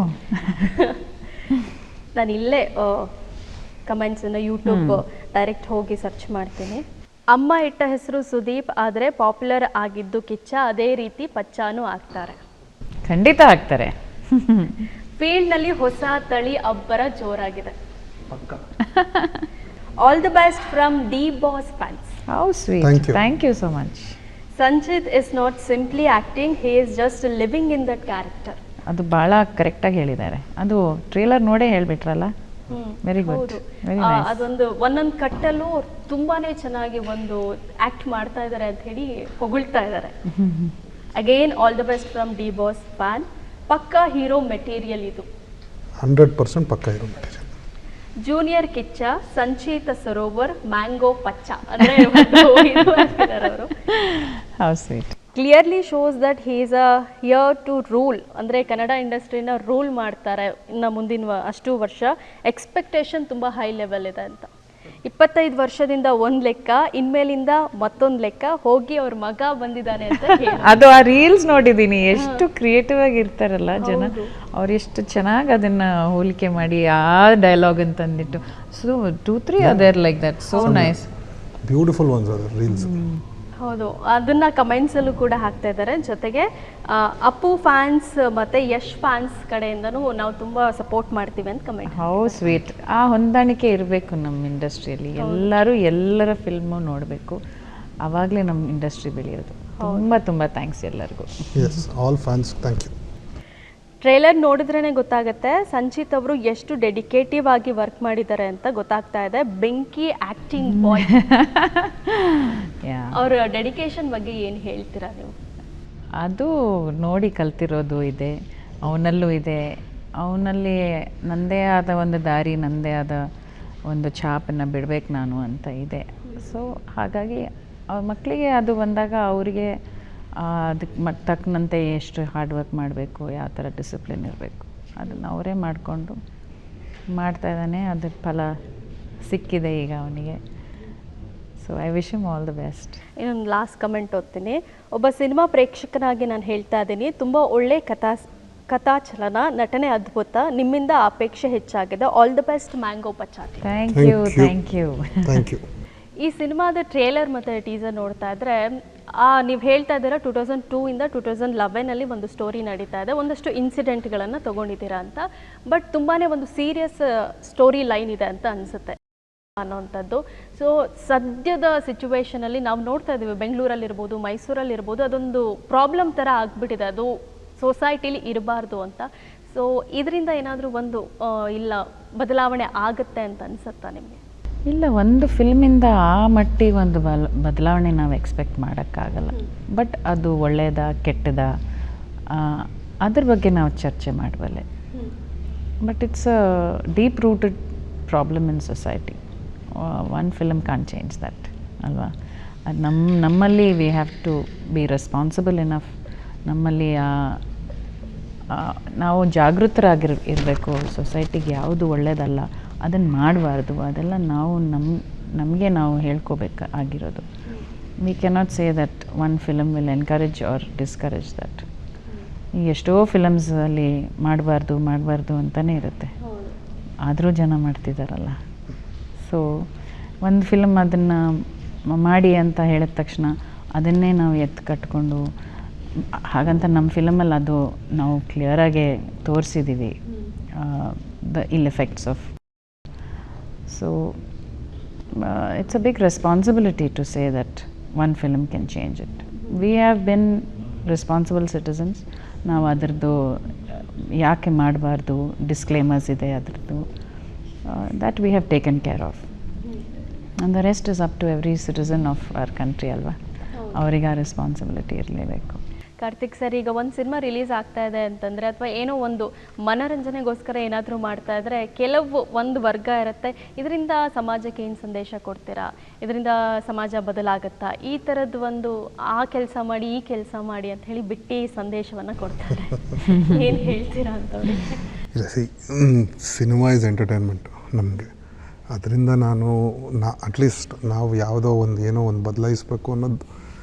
ನಾನು ಇಲ್ಲೇ ಕಮೆಂಟ್ಸನ್ನು ಯೂಟ್ಯೂಬ್ ಡೈರೆಕ್ಟ್ ಹೋಗಿ ಸರ್ಚ್ ಮಾಡ್ತೀನಿ. ಅಮ್ಮ ಇಟ್ಟ ಹೆಸರು ಸುದೀಪ್, ಆದರೆ ಪಾಪ್ಯುಲರ್ ಆಗಿದ್ದು ಕಿಚ್ಚ, ಅದೇ ರೀತಿ ಪಚ್ಚಾನೂ ಆಗ್ತಾರೆ. ಖಂಡಿತ ಆಗ್ತಾರೆ. ಫೀಲ್ಡ್ನಲ್ಲಿ ಹೊಸ ತಳಿ ಅಬ್ಬರ ಜೋರಾಗಿದೆ. All the best from D Boss fans. How sweet, thank you so much. Sanchit is not simply acting, he is just living in that character. ಅದು ಭಾಳ ಕರೆಕ್ಟಾಗಿ ಹೇಳಿದ್ದಾರೆ. ಅದು ಟ್ರೇಲರ್ ನೋಡೇ ಹೇಳಿಬಿಟ್ರಲ್ಲ. Very good, very nice. ಅದೊಂದು ಒಂದೊಂದು ಕಟ್ಟಲ್ಲೂ ತುಂಬಾನೇ ಚೆನ್ನಾಗಿ ಒಂದು ಆ್ಯಕ್ಟ್ ಮಾಡ್ತಾ ಇದ್ದಾರೆ ಅಂತ ಹೇಳಿ ಹೊಗಳ್ತಾ ಇದ್ದಾರೆ. Again all the best from D boss fan. ಪಕ್ಕಾ ಹೀರೋ ಮೆಟೀರಿಯಲ್ ಇದು, 100% ಪಕ್ಕಾ ಹೀರೋ ಮೆಟೀರಿಯಲ್. ಜೂನಿಯರ್ ಕಿಚ್ಚ, ಸಂಚಿತ ಸರೋವರ್, ಮ್ಯಾಂಗೋ ಪಚ್ಚ ಅಂದರೆ ಅವರು. How sweet. Clearly shows that he is a heir to rule, ಅಂದರೆ ಕನ್ನಡ ಇಂಡಸ್ಟ್ರಿನ ರೂಲ್ ಮಾಡ್ತಾರೆ ಇನ್ನು ಮುಂದಿನ ಅಷ್ಟು ವರ್ಷ. ಎಕ್ಸ್ಪೆಕ್ಟೇಷನ್ ತುಂಬ ಹೈ ಲೆವೆಲ್ ಇದೆ ಅಂತ. 25 ವರ್ಷದಿಂದ ಒಂದು ಲೆಕ್ಕ, ಇನ್ಮೇಲಿಂದ ಮತ್ತೊಂದು ಲೆಕ್ಕ, ಹೋಗಿ ಅವ್ರ ಮಗ ಬಂದಿದ್ದಾನೆ ಅಂತ ಹೇಳಿ. ಅದು ಆ ರೀಲ್ಸ್ ನೋಡಿದ್ದೀನಿ, ಎಷ್ಟು ಕ್ರಿಯೇಟಿವ್ ಆಗಿ ಇರ್ತಾರಲ್ಲ ಜನ, ಅವ್ರು ಎಷ್ಟು ಚೆನ್ನಾಗಿ ಅದನ್ನ ಹೋಲಿಕೆ ಮಾಡಿ ಆ ಡೈಲಾಗ್ ಅಂತ ಅಂದಿಟ್ಟು. So 2-3 other like that, so nice, beautiful ones ಅದು ರೀಲ್ಸ್. ಹೌದು, ಅದನ್ನ ಕಮೆಂಟ್ಸಲ್ಲೂ ಕೂಡ ಹಾಕ್ತಾ ಇದ್ದಾರೆ. ಜೊತೆಗೆ ಅಪ್ಪು ಫ್ಯಾನ್ಸ್ ಮತ್ತು ಯಶ್ ಫ್ಯಾನ್ಸ್ ಕಡೆಯಿಂದನೂ ನಾವು ತುಂಬ ಸಪೋರ್ಟ್ ಮಾಡ್ತೀವಿ ಅಂತ ಕಮೆಂಟ್. How sweet. ಆ ಹೊಂದಾಣಿಕೆ ಇರಬೇಕು ನಮ್ಮ ಇಂಡಸ್ಟ್ರಿಯಲ್ಲಿ. ಎಲ್ಲರೂ ಎಲ್ಲರ ಫಿಲ್ಮು ನೋಡಬೇಕು, ಆವಾಗಲೇ ನಮ್ಮ ಇಂಡಸ್ಟ್ರಿ ಬೆಳೆಯೋದು. ತುಂಬ ತುಂಬ ಥ್ಯಾಂಕ್ಸ್ ಎಲ್ಲರಿಗೂ. Yes, all fans, thank you. Trailer ನೋಡಿದ್ರೇ ಗೊತ್ತಾಗುತ್ತೆ ಸಂಚಿತ್ ಅವರು ಎಷ್ಟು ಡೆಡಿಕೇಟಿವ್ ಆಗಿ ವರ್ಕ್ ಮಾಡಿದ್ದಾರೆ ಅಂತ ಗೊತ್ತಾಗ್ತಾ ಇದೆ. ಬೆಂಕಿ ಆ್ಯಕ್ಟಿಂಗ್ ಬಾಯ್. ಅವರ ಡೆಡಿಕೇಶನ್ ಬಗ್ಗೆ ಏನು ಹೇಳ್ತೀರಾ ನೀವು? ಅದು ನೋಡಿ ಕಲ್ತಿರೋದು ಇದೆ, ಅವನಲ್ಲೂ ಇದೆ. ಅವನಲ್ಲಿ ನನ್ನದೇ ಆದ ಒಂದು ದಾರಿ, ನನ್ನದೇ ಆದ ಒಂದು ಛಾಪನ್ನು ಬಿಡಬೇಕು ನಾನು ಅಂತ ಇದೆ. ಸೊ ಹಾಗಾಗಿ ಅವ್ರ ಮಕ್ಕಳಿಗೆ ಅದು ಬಂದಾಗ ಅವರಿಗೆ ಅದಕ್ಕೆ ತಕ್ಕನಂತೆ ಎಷ್ಟು ಹಾರ್ಡ್ ವರ್ಕ್ ಮಾಡಬೇಕು, ಯಾವ ಥರ ಡಿಸಿಪ್ಲಿನ್ ಇರಬೇಕು, ಅದನ್ನು ಅವರೇ ಮಾಡಿಕೊಂಡು ಮಾಡ್ತಾಯಿದ್ದಾನೆ. ಅದ್ರ ಫಲ ಸಿಕ್ಕಿದೆ ಈಗ ಅವನಿಗೆ. So I wish him all the best. ಇನ್ನೊಂದು ಲಾಸ್ಟ್ ಕಮೆಂಟ್ ಓದ್ತೀನಿ. ಒಬ್ಬ ಸಿನಿಮಾ ಪ್ರೇಕ್ಷಕನಾಗಿ ನಾನು ಹೇಳ್ತಾ ಇದ್ದೀನಿ, ತುಂಬ ಒಳ್ಳೆ ಕಥಾಚಲನ, ನಟನೆ ಅದ್ಭುತ, ನಿಮ್ಮಿಂದ ಅಪೇಕ್ಷೆ ಹೆಚ್ಚಾಗಿದೆ. ಆಲ್ ದ ಬೆಸ್ಟ್ ಮ್ಯಾಂಗೋ ಪಚಾತಿ. Thank you, thank you, thank you. ಈ ಸಿನಿಮಾದ ಟ್ರೇಲರ್ ಮತ್ತು ಟೀಸರ್ ನೋಡ್ತಾ ಇದ್ರೆ ನೀವು ಹೇಳ್ತಾ ಇದ್ದೀರಾ 2002 ಇಂದ 2011 ಒಂದು ಸ್ಟೋರಿ ನಡೀತಾ ಇದೆ, ಒಂದಷ್ಟು ಇನ್ಸಿಡೆಂಟ್ಗಳನ್ನು ತೊಗೊಂಡಿದ್ದೀರಾ ಅಂತ. ಬಟ್ ತುಂಬಾ ಒಂದು ಸೀರಿಯಸ್ ಸ್ಟೋರಿ ಲೈನ್ ಇದೆ ಅಂತ ಅನಿಸುತ್ತೆ ಅನ್ನೋವಂಥದ್ದು. ಸೊ ಸದ್ಯದ ಸಿಚುವೇಶನಲ್ಲಿ ನಾವು ನೋಡ್ತಾ ಇದ್ದೀವಿ, ಬೆಂಗಳೂರಲ್ಲಿರ್ಬೋದು, ಮೈಸೂರಲ್ಲಿರ್ಬೋದು, ಅದೊಂದು ಪ್ರಾಬ್ಲಮ್ ಥರ ಆಗಿಬಿಟ್ಟಿದೆ, ಅದು ಸೊಸೈಟಿಲಿ ಇರಬಾರ್ದು ಅಂತ. ಸೊ ಇದರಿಂದ ಏನಾದರೂ ಒಂದು ಇಲ್ಲ ಬದಲಾವಣೆ ಆಗುತ್ತೆ ಅಂತ ಅನಿಸುತ್ತಾ ನಿಮಗೆ? ಇಲ್ಲ, ಒಂದು ಫಿಲ್ಮಿಂದ ಆ ಮಟ್ಟಿಗೆ ಒಂದು ಬದಲಾವಣೆ ನಾವು ಎಕ್ಸ್ಪೆಕ್ಟ್ ಮಾಡೋಕ್ಕಾಗಲ್ಲ. ಬಟ್ ಅದು ಒಳ್ಳೆಯದ ಕೆಟ್ಟದ ಅದ್ರ ಬಗ್ಗೆ ನಾವು ಚರ್ಚೆ ಮಾಡಬಲ್ಲೆ. But it's a deep rooted problem in society. One film can change that ಅಲ್ವಾ? ಅದು ನಮ್ಮಲ್ಲಿ we have to be responsible enough. ನಮ್ಮಲ್ಲಿ ನಾವು ಜಾಗೃತರಾಗಿರಬೇಕು. ಸೊಸೈಟಿಗೆ ಯಾವುದು ಒಳ್ಳೆಯದಲ್ಲ ಅದನ್ನು ಮಾಡಬಾರ್ದು, ಅದೆಲ್ಲ ನಾವು ನಮಗೆ ನಾವು ಹೇಳ್ಕೋಬೇಕಾಗಿರೋದು. We cannot say that one film will encourage or discourage that. ಎಷ್ಟೋ ಫಿಲಮ್ಸಲ್ಲಿ ಮಾಡಬಾರ್ದು ಅಂತಲೇ ಇರುತ್ತೆ, ಆದರೂ ಜನ ಮಾಡ್ತಿದ್ದಾರಲ್ಲ. ಸೊ ಒಂದು ಫಿಲಮ್ ಅದನ್ನು ಮಾಡಿ ಅಂತ ಹೇಳಿದ ತಕ್ಷಣ ಅದನ್ನೇ ನಾವು ಎತ್ತು ಕಟ್ಕೊಂಡು, ಹಾಗಂತ ನಮ್ಮ ಫಿಲಮಲ್ಲಿ ಅದು ನಾವು ಕ್ಲಿಯರಾಗೆ ತೋರಿಸಿದ್ದೀವಿ ದ ಇಲ್ effects of. So it's a big responsibility to say that one film can change it. We have been responsible citizens. ನಾವು ಅದರದ್ದು ಯಾಕೆ ಮಾಡಬಾರ್ದು ಡಿಸ್ಕ್ಲೇಮರ್ಸ್ ಇದೆ ಅದರದ್ದು, that we have taken care of. And the rest is up to every citizen of our country ಅಲ್ವಾ? ಅವರಿಗೆ ಆ responsibility ಇರಲೇಬೇಕು. ಕಾರ್ತಿಕ್ ಸರ್, ಈಗ ಒಂದು ಸಿನಿಮಾ ರಿಲೀಸ್ ಆಗ್ತಾ ಇದೆ ಅಂತಂದರೆ, ಅಥವಾ ಏನೋ ಒಂದು ಮನೋರಂಜನೆಗೋಸ್ಕರ ಏನಾದರೂ ಮಾಡ್ತಾ ಇದ್ದರೆ, ಕೆಲವು ಒಂದು ವರ್ಗ ಇರುತ್ತೆ, ಇದರಿಂದ ಸಮಾಜಕ್ಕೆ ಏನು ಸಂದೇಶ ಕೊಡ್ತೀರಾ, ಇದರಿಂದ ಸಮಾಜ ಬದಲಾಗುತ್ತಾ, ಈ ಥರದ್ದು ಒಂದು ಆ ಕೆಲಸ ಮಾಡಿ ಈ ಕೆಲಸ ಮಾಡಿ ಅಂತ ಹೇಳಿ ಬಿಟ್ಟು ಸಂದೇಶವನ್ನು ಕೊಡ್ತಾರೆ. ಏನು ಹೇಳ್ತೀರಾ ಅಂತವ್ರಿಗೆ? ಇಲ್ಲ, ಸಿನಿಮಾ ಇಸ್ ಎಂಟರ್ಟೈನ್ಮೆಂಟು ನಮಗೆ. ಅದರಿಂದ ಅಟ್ಲೀಸ್ಟ್ ನಾವು ಯಾವುದೋ ಒಂದು ಏನೋ ಒಂದು ಬದಲಾಯಿಸಬೇಕು ಅನ್ನೋದು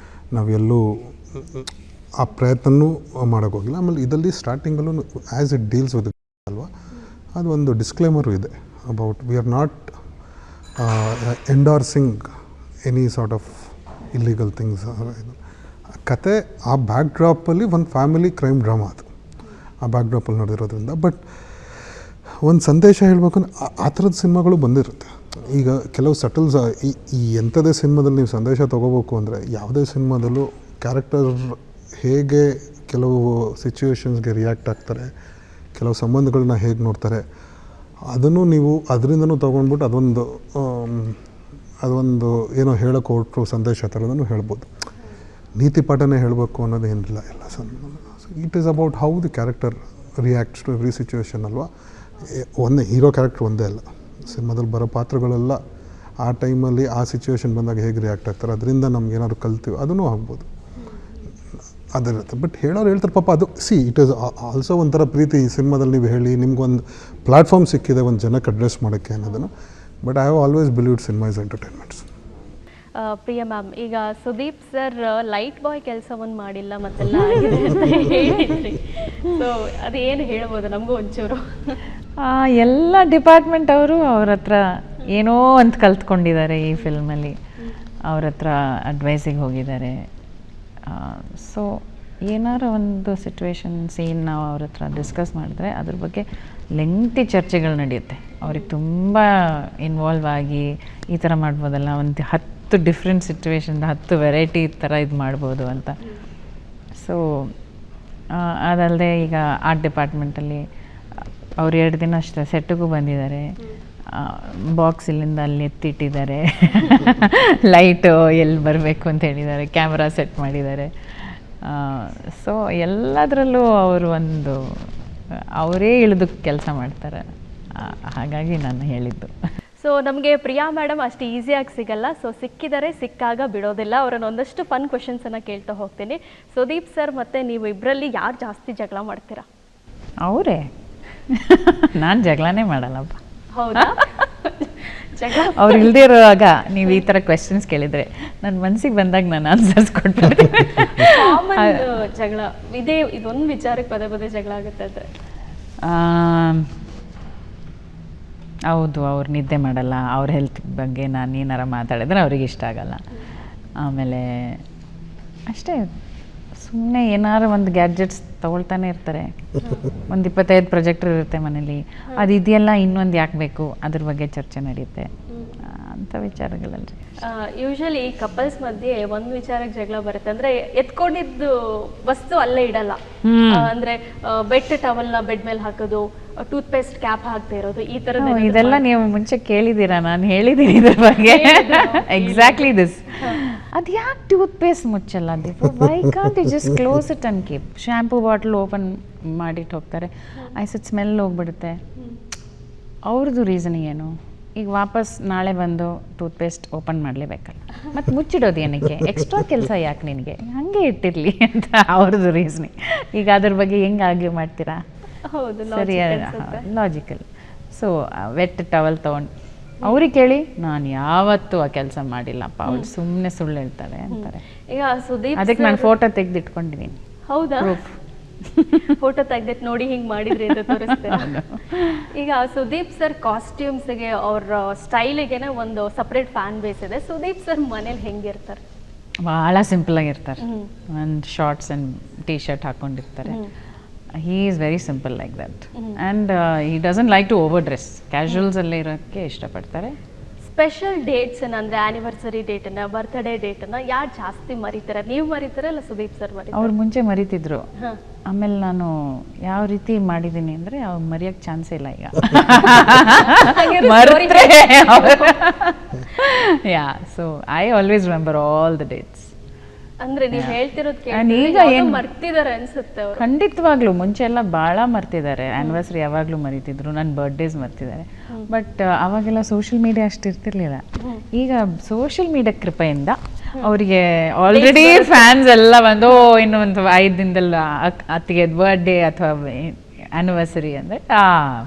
ನಾವೆಲ್ಲೂ ಆ ಪ್ರಯತ್ನನೂ ಮಾಡೋಕ್ಕೋಗಿಲ್ಲ. ಆಮೇಲೆ ಇದರಲ್ಲಿ ಸ್ಟಾರ್ಟಿಂಗಲ್ಲೂ ಆ್ಯಸ್ ಇಟ್ ಡೀಲ್ಸ್ ವಿತ್ ಅಲ್ವಾ, ಅದು ಒಂದು ಡಿಸ್ಕ್ಲೇಮರು ಇದೆ about we are not endorsing any sort of illegal things. ಕತೆ ಆ ಬ್ಯಾಕ್ ಡ್ರಾಪಲ್ಲಿ ಒಂದು ಫ್ಯಾಮಿಲಿ ಕ್ರೈಮ್ ಡ್ರಾಮಾ, ಅದು ಆ ಬ್ಯಾಕ್ ಡ್ರಾಪಲ್ಲಿ ನಡೆದಿರೋದ್ರಿಂದ. ಬಟ್ ಒಂದು ಸಂದೇಶ ಹೇಳಬೇಕು ಆ ಥರದ ಸಿನಿಮಾಗಳು ಬಂದಿರುತ್ತೆ. ಈಗ ಕೆಲವು ಸಟಲ್ಸ್ ಈ ಎಂಥದೇ ಸಿನಿಮಾದಲ್ಲಿ ನೀವು ಸಂದೇಶ ತೊಗೋಬೇಕು ಅಂದರೆ, ಯಾವುದೇ ಸಿನಿಮಾದಲ್ಲೂ ಕ್ಯಾರೆಕ್ಟರ್ ಹೇಗೆ ಕೆಲವು ಸಿಚುವೇಶನ್ಸ್ಗೆ ರಿಯಾಕ್ಟ್ ಆಗ್ತಾರೆ, ಕೆಲವು ಸಂಬಂಧಗಳನ್ನ ಹೇಗೆ ನೋಡ್ತಾರೆ, ಅದನ್ನು ನೀವು ಅದರಿಂದನೂ ತೊಗೊಂಡ್ಬಿಟ್ಟು ಅದೊಂದು ಏನೋ ಹೇಳೋಕೆ ಹೊರಟರು ಸಂದೇಶ ಥರದನ್ನು ಹೇಳ್ಬೋದು. ನೀತಿ ಪಾಠನೇ ಹೇಳಬೇಕು ಅನ್ನೋದು ಏನಿಲ್ಲ. ಎಲ್ಲ it is about how the character reacts to every situation ಅಲ್ವಾ? ಒಂದೇ ಹೀರೋ ಕ್ಯಾರೆಕ್ಟರ್ ಒಂದೇ ಅಲ್ಲ, ಸಿನಿಮಾದಲ್ಲಿ ಬರೋ ಪಾತ್ರಗಳೆಲ್ಲ ಆ ಟೈಮಲ್ಲಿ ಆ ಸಿಚುವೇಶನ್ ಬಂದಾಗ ಹೇಗೆ ರಿಯಾಕ್ಟ್ ಆಗ್ತಾರೆ, ಅದರಿಂದ ನಮ್ಗೆ ಏನಾದ್ರು ಕಲ್ತೀವಿ ಅದನ್ನೂ ಆಗ್ಬೋದು, ಅದಿರುತ್ತೆ. ಬಟ್ ಹೇಳೋರು ಹೇಳ್ತಾರೆ ಪಾಪ, ಅದು ಇಟ್ ಈಸ್ ಆಲ್ಸೋ ಒಂಥರ ಪ್ರೀತಿ. ಈ ಸಿನಿಮಾದಲ್ಲಿ ನೀವು ಹೇಳಿ ನಿಮ್ಗೊಂದು ಪ್ಲ್ಯಾಟ್ಫಾರ್ಮ್ ಸಿಕ್ಕಿದೆ ಒಂದು ಜನಕ್ಕೆ ಅಡ್ರೆಸ್ ಮಾಡೋಕ್ಕೆ ಅನ್ನೋದನ್ನು but I have always believed cinema is entertainments. Priya ma'am, ಈಗ ಸುದೀಪ್ ಸರ್ ಲೈಟ್ ಬಾಯ್ ಕೆಲಸವನ್ನು ಮಾಡಿಲ್ಲ ಮತ್ತೆಲ್ಲ ಆಗಿದೆ ಅಂತ ಹೇಳಿದ್ರಿ. ಸೊ ಅದೇನು ಹೇಳ್ಬೋದು ನಮಗೂ ಒಂಚೂರು? ಎಲ್ಲ ಡಿಪಾರ್ಟ್ಮೆಂಟ್ ಅವರು ಅವ್ರ ಹತ್ರ ಏನೋ ಅಂತ ಕಲ್ತ್ಕೊಂಡಿದ್ದಾರೆ ಈ ಫಿಲ್ಮಲ್ಲಿ, ಅವ್ರ ಹತ್ರ ಅಡ್ವೈಸಿಗೆ ಹೋಗಿದ್ದಾರೆ. ಸೊ ಏನಾರು ಒಂದು ಸಿಚುವೇಶನ್ ಸೀನ್ ನಾವು ಅವ್ರ ಹತ್ರ ಡಿಸ್ಕಸ್ ಮಾಡಿದ್ರೆ ಅದ್ರ ಬಗ್ಗೆ ಲೆಂಗ್ತಿ ಚರ್ಚೆಗಳು ನಡೆಯುತ್ತೆ. ಅವ್ರಿಗೆ ತುಂಬ ಇನ್ವಾಲ್ವ್ ಆಗಿ ಈ ಥರ ಮಾಡ್ಬೋದಲ್ಲ, ಒಂದು 10 ಡಿಫ್ರೆಂಟ್ ಸಿಚುವೇಶನ್ 10 ವೆರೈಟಿ ಥರ ಇದು ಮಾಡ್ಬೋದು ಅಂತ. ಸೊ ಅದಲ್ಲದೆ ಈಗ ಆರ್ಟ್ ಡಿಪಾರ್ಟ್ಮೆಂಟಲ್ಲಿ ಅವ್ರು 2 ದಿನ ಅಷ್ಟೇ ಸೆಟ್ಟಿಗೂ ಬಂದಿದ್ದಾರೆ. ಬಾಕ್ಸ್ ಇಲ್ಲಿಂದ ಅಲ್ಲಿ ಎತ್ತಿಟ್ಟಿದ್ದಾರೆ, ಲೈಟು ಎಲ್ಲಿ ಬರಬೇಕು ಅಂತ ಹೇಳಿದ್ದಾರೆ, ಕ್ಯಾಮ್ರಾ ಸೆಟ್ ಮಾಡಿದ್ದಾರೆ. ಸೊ ಎಲ್ಲದರಲ್ಲೂ ಅವರು ಅವರೇ ಇಳಿದು ಕೆಲಸ ಮಾಡ್ತಾರೆ. ಹಾಗಾಗಿ ನಾನು ಹೇಳಿದ್ದು. ಸೊ ನಮಗೆ ಪ್ರಿಯಾ ಮೇಡಮ್ ಅಷ್ಟು ಈಸಿಯಾಗಿ ಸಿಗಲ್ಲ. ಸೊ ಸಿಕ್ಕಿದರೆ ಸಿಕ್ಕಾಗ ಬಿಡೋದಿಲ್ಲ. ಅವರನ್ನು ಒಂದಷ್ಟು ಫನ್ ಕ್ವೆಶನ್ಸನ್ನು ಕೇಳ್ತಾ ಹೋಗ್ತೀನಿ. ಸುದೀಪ್ ಸರ್ ಮತ್ತು ನೀವು ಇಬ್ಬರಲ್ಲಿ ಯಾರು ಜಾಸ್ತಿ ಜಗಳ ಮಾಡ್ತೀರಾ? ಅವರೇ. ನಾನು ಜಗಳನೇ ಮಾಡಲ್ಲಪ್ಪ. ಹೌದಾ? ಜಗಳ ಅವ್ರು ಇಲ್ಲದೆ ಇರುವಾಗ ನೀವು ಈ ಥರ ಕ್ವೆಶನ್ಸ್ ಕೇಳಿದರೆ ನನ್ನ ಮನಸ್ಸಿಗೆ ಬಂದಾಗ ನಾನು ಆನ್ಸರ್ಸ್ ಕೊಟ್ಬಿಡ್ತೀನಿ. ಕಾಮನ್ ಜಗಳ ಇದೊಂದು ವಿಚಾರಕ್ಕೆ ಪದೇ ಪದೇ ಜಗಳ ಆಗುತ್ತೆ ಅಂದರೆ? ಹೌದು, ಅವ್ರು ನಿದ್ದೆ ಮಾಡಲ್ಲ. ಅವ್ರ ಹೆಲ್ತ್ ಬಗ್ಗೆ ನಾನು ಏನಾರ ಮಾತಾಡಿದ್ರೆ ಅವ್ರಿಗೆ ಇಷ್ಟ ಆಗಲ್ಲ. ಆಮೇಲೆ ಅಷ್ಟೇ, ಸುಮ್ಮನೆ ಏನಾರು ಒಂದು ಗ್ಯಾಡ್ಜೆಟ್ಸ್ ತೊಗೊಳ್ತಾನೆ ಇರ್ತಾರೆ. ಒಂದು 25 ಪ್ರೊಜೆಕ್ಟರ್ ಇರುತ್ತೆ ಮನೇಲಿ, ಅದು ಇದೆಯಲ್ಲ ಇನ್ನೊಂದು ಯಾಕೆ ಬೇಕು, ಅದ್ರ ಬಗ್ಗೆ ಚರ್ಚೆ ನಡೆಯುತ್ತೆ. ಅಂಥ ವಿಚಾರಗಳಲ್ಲಿ ಯೂಶಲಿ ಕಪಲ್ಸ್ ಮಧ್ಯೆ ಒಂದು ವಿಚಾರಕ್ಕೆ ಜಗಳ ಬರುತ್ತೆ, ಅಂದರೆ ಎತ್ಕೊಂಡಿದ್ದು ವಸ್ತು ಅಲ್ಲೇ ಇಡಲ್ಲ. ಅಂದರೆ ಬೆಡ್ ಟವಲ್ನ ಬೆಡ್ ಮೇಲೆ ಹಾಕೋದು, ಟೂತ್ ಪೇಸ್ಟ್ ಕ್ಯಾಪ್ ಹಾಕ್ತಾ ಇರೋದು, ಈ ಥರದ. ಇದೆಲ್ಲ ನೀವು ಮುಂಚೆ ಕೇಳಿದ್ದೀರಾ? ನಾನು ಹೇಳಿದ್ದೀನಿ ಇದ್ರ ಬಗ್ಗೆ. Exactly this. ಅದು ಯಾಕೆ ಟೂತ್ ಪೇಸ್ಟ್ ಮುಚ್ಚಲ್ಲ Deepa? Why can't you just close it and keep? Shampoo bottle open ಮಾಡಿಟ್ಟು ಹೋಗ್ತಾರೆ, ಐಸತ್ ಸ್ಮೆಲ್ ಹೋಗ್ಬಿಡುತ್ತೆ. ಅವ್ರದ್ದು ರೀಸನಿಂಗ್ ಏನು? ಈಗ ವಾಪಸ್ ನಾಳೆ ಬಂದು ಟೂತ್ ಪೇಸ್ಟ್ ಓಪನ್ ಮಾಡಲೇಬೇಕಲ್ಲ, ಮತ್ತು ಮುಚ್ಚಿಡೋದು ಏನಕ್ಕೆ? ಎಕ್ಸ್ಟ್ರಾ ಕೆಲಸ ಯಾಕೆ ನಿನಗೆ? ಹಾಗೆ ಇಟ್ಟಿರಲಿ ಅಂತ ಅವ್ರದ್ದು ರೀಸನಿಂಗ್. ಈಗ ಅದ್ರ ಬಗ್ಗೆ ಹೆಂಗೆ ಆರ್ಗ್ಯೂ ಮಾಡ್ತೀರಾ? ಹೌದು, ಸರಿ, ಲಾಜಿಕಲ್. ಸೊ ವೆಟ್ ಟವಲ್ ತೊಗೊಂಡು ಅವ್ರಿಗೆ ಕೇಳಿ, ನಾನು ಯಾವತ್ತೂ ಆ ಕೆಲಸ ಮಾಡಿಲ್ಲಪ್ಪ, ಅವಳು ಸುಮ್ಮನೆ ಸುಳ್ಳು ಹೇಳ್ತಾರೆ ಅಂತಾರೆ. ಈಗ ಸುದೀಪ್, ಅದಕ್ಕೆ ನಾನು ಫೋಟೋ ತೆಗೆದಿಟ್ಕೊಂಡಿದ್ದೀನಿ. ಹೌದಾ? ಫೋಟೋ ತೆಗ್ದಿಟ್ಟು ನೋಡಿ ಹಿಂಗೆ ಮಾಡಿದ್ರಿ ಅಂತ ತೋರಿಸ್ತೇನೆ. ಈಗ ಸುದೀಪ್ ಸರ್ ಕಾಸ್ಟ್ಯೂಮ್ಸ್ಗೆ, ಅವ್ರ ಸ್ಟೈಲಿಗೆ ಒಂದು ಸಪ್ರೇಟ್ ಫ್ಯಾನ್ ಬೇಸ್ ಇದೆ. ಸುದೀಪ್ ಸರ್ ಮನೇಲಿ ಹೆಂಗಿರ್ತಾರೆ? ಭಾಳ ಸಿಂಪಲ್ ಆಗಿರ್ತಾರೆ. ಒಂದು ಶಾರ್ಟ್ಸ್ ಆ್ಯಂಡ್ ಟೀ ಶರ್ಟ್ ಹಾಕ್ಕೊಂಡಿರ್ತಾರೆ. he is very simple like that. And he doesn't like to overdress. Casuals ಅಲ್ಲೇ ಇರೋಕ್ಕೆ ಇಷ್ಟಪಡ್ತಾರೆ. ಸ್ಪೆಷಲ್ ಡೇಟ್ಸ್ ಅಂದರೆ ಆ್ಯನಿವರ್ಸರಿ ಡೇಟನ್ನು, ಬರ್ತ್ಡೇ ಡೇಟನ್ನು ಯಾರು ಜಾಸ್ತಿ ಮರಿತಾರೆ? ನೀವು ಮರಿತಾರೆ ಇಲ್ಲ ಸುದೀಪ್ ಸರ್ ಮರಿತಾರೆ? ಅವ್ರು ಮುಂಚೆ ಮರಿತಿದ್ರು, ಆಮೇಲೆ ನಾನು ಯಾವ ರೀತಿ ಮಾಡಿದ್ದೀನಿ ಅಂದರೆ ಅವ್ರು ಮರೆಯೋಕ್ಕೆ ಚಾನ್ಸೇ ಇಲ್ಲ ಈಗ. ಮರೆತ್ರೆ yeah, so I always remember all the dates. ಅಂದ್ರೆ ನೀವು ಹೇಳ್ತಿರೋದು ಈಗ ಏನು ಮರ್ತಿದ್ದಾರೆ ಅನ್ಸುತ್ತೆ ಅವರು. ಖಂಡಿತವಾಗ್ಲೂ ಮುಂಚೆ ಎಲ್ಲ ಭಾಳ ಮರ್ತಿದ್ದಾರೆ. ಆ್ಯನಿವರ್ಸರಿ ಯಾವಾಗಲೂ ಮರಿತಿದ್ರು, ನನ್ನ ಬರ್ಡೇಸ್ ಮರ್ತಿದ್ದಾರೆ. ಬಟ್ ಅವಾಗೆಲ್ಲ ಸೋಷಿಯಲ್ ಮೀಡಿಯಾ ಅಷ್ಟು ಇರ್ತಿರ್ಲಿಲ್ಲ. ಈಗ ಸೋಷಿಯಲ್ ಮೀಡಿಯಾ ಕೃಪೆಯಿಂದ ಅವರಿಗೆ ಆಲ್ರೆಡಿ ಫ್ಯಾನ್ಸ್ ಎಲ್ಲ ಬಂದು ಇನ್ನೊಂದು 5 ದಿನದಲ್ಲಿ ಅತ್ತಿಗೆ ಬರ್ಡೇ ಅಥವಾ ಆ್ಯನಿವರ್ಸರಿ ಅಂದರೆ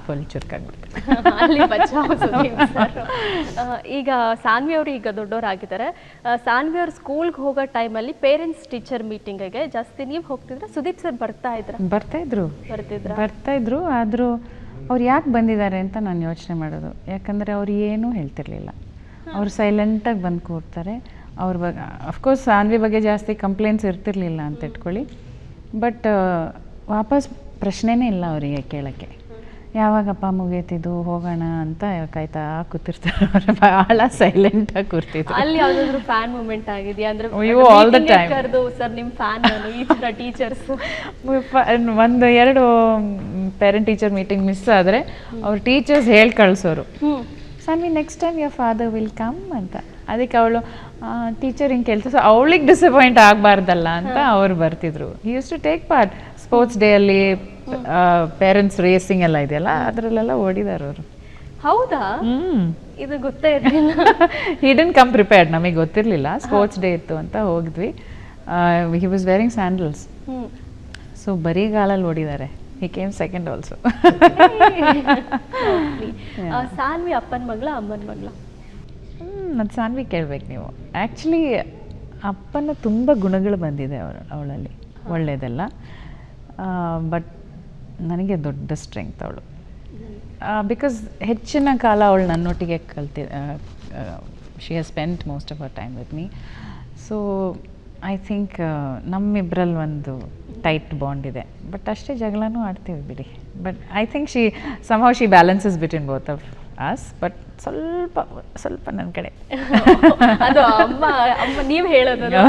ಫುಲ್ ಚುರುಕಾಗ್ಬಿಡ್ತಾರೆ. ಅಲ್ಲಿ ಬಚಾವ್ ಸುದೀಪ್ ಸರ್. ಈಗ ಸಾನ್ವಿ ಅವರು ಈಗ ದೊಡ್ಡವರಾಗಿದ್ದಾರೆ. ಸಾನ್ವಿ ಅವ್ರು ಸ್ಕೂಲ್ಗೆ ಹೋಗೋ ಟೈಮಲ್ಲಿ ಪೇರೆಂಟ್ಸ್ ಟೀಚರ್ ಮೀಟಿಂಗಿಗೆ ಜಾಸ್ತಿ ನೀವು ಹೋಗ್ತಿದ್ರೆ, ಸುದೀಪ್ ಸರ್ ಬರ್ತಾ ಇದ್ರು. ಆದರೂ ಅವ್ರು ಯಾಕೆ ಬಂದಿದ್ದಾರೆ ಅಂತ ನಾನು ಯೋಚನೆ ಮಾಡೋದು. ಯಾಕಂದರೆ ಅವ್ರು ಏನೂ ಹೇಳ್ತಿರ್ಲಿಲ್ಲ. ಅವ್ರು ಸೈಲೆಂಟಾಗಿ ಬಂದು ಕೂರ್ತಾರೆ. ಅವ್ರ ಬಗ್ಗೆ ಅಫ್ಕೋರ್ಸ್ ಸಾನ್ವಿ ಬಗ್ಗೆ ಜಾಸ್ತಿ ಕಂಪ್ಲೇಂಟ್ಸ್ ಇರ್ತಿರ್ಲಿಲ್ಲ ಅಂತ ಇಟ್ಕೊಳ್ಳಿ. ಬಟ್ ವಾಪಸ್ ಪ್ರಶ್ನೆನೇ ಇಲ್ಲ ಅವರಿಗೆ ಕೇಳೋಕ್ಕೆ. ಯಾವಾಗಪ್ಪ ಮುಗೀತಿದ್ದು ಹೋಗೋಣ ಅಂತ ಕಾಯ್ತಾ ಕೂತಿರ್ತಾರೆ. ಅವರು ಭಾಳ ಸೈಲೆಂಟಾಗಿ ಕೂರ್ತಿದ್ರು. ಅಲ್ಲಿ ಯಾವುದಾದ್ರು ಫ್ಯಾನ್ ಮೂಮೆಂಟ್ ಆಗಿದೆಯಾ? ಅಂದರೆ ಆಲ್ ದ ಟೈಮ್ ಕರೆದು ಸರ್ ನಿಮ್ಮ ಫ್ಯಾನ್ ನಾನು ಈ ಥರ teachers 1-2 parent teacher meeting miss ಆದರೆ ಅವ್ರು ಟೀಚರ್ಸ್ ಹೇಳಿ ಕಳಿಸೋರು, Saanvi next time your father will come ಅಂತ. ಅದಕ್ಕೆ ಅವಳು ಟೀಚರ್ ಹಿಂಗೆ ಕೆಲಸ ಅವಳಿಗೆ ಡಿಸಪಾಯಿಂಟ್ ಆಗಬಾರ್ದಲ್ಲ ಅಂತ ಅವ್ರು ಬರ್ತಿದ್ರು. He used to take part sports day ಅಲ್ಲಿ, ಪೇರೆಂಟ್ಸ್ ರೇಸಿಂಗ್ ಎಲ್ಲ ಇದೆಯಲ್ಲ ಅದರಲ್ಲೆಲ್ಲ ಓಡಿದಾರೆ ಅವರು. ಹೌದಾ? ಇದು ಗೊತ್ತೇ ಇರಲಿಲ್ಲ. ಹಿ ಡಿಡ್ಂಟ್ ಕಮ್ ಪ್ರಿಪೇರ್ಡ್, ನಮಗೆ ಗೊತ್ತಿರಲಿಲ್ಲ ಸ್ಪೋರ್ಟ್ಸ್ ಡೇ ಇತ್ತು ಅಂತ ಹೋಗಿದ್ವಿ. He was wearing sandals. So ಬರೀ ಗಾಲಲ್ಲಿ ಓಡಿದ್ದಾರೆ. He came second also. Saanvi ಅಪ್ಪನ ಮಗಳ ಅಮ್ಮನ ಮಗಳ? ಅದು ಸಾನ್ವಿ ಕೇಳ್ಬೇಕು ನೀವು. ಆ್ಯಕ್ಚುಲಿ ಅಪ್ಪನ ತುಂಬ ಗುಣಗಳು ಬಂದಿದೆ ಅವಳಲ್ಲಿ, ಒಳ್ಳೆಯದೆಲ್ಲ. ಬಟ್ ನನಗೆ ದೊಡ್ಡ ಸ್ಟ್ರೆಂಗ್ತ್ ಅವಳು. ಬಿಕಾಸ್ ಹೆಚ್ಚಿನ ಕಾಲ ಅವಳು ನನ್ನೊಟ್ಟಿಗೆ she has spent most of our time with me. So I think ನಮ್ಮಿಬ್ಬರಲ್ಲಿ ಒಂದು ಟೈಟ್ ಬಾಂಡ್ ಇದೆ. ಬಟ್ ಅಷ್ಟೇ ಜಗಳನೂ ಆಡ್ತೀವಿ ಬಿಡಿ. But I think somehow she balances between both of us. But ಸ್ವಲ್ಪ ನನ್ನ ಕಡೆ ಅದು ಅಮ್ಮ ನೀವು ಹೇಳೋದಲ್ಲ,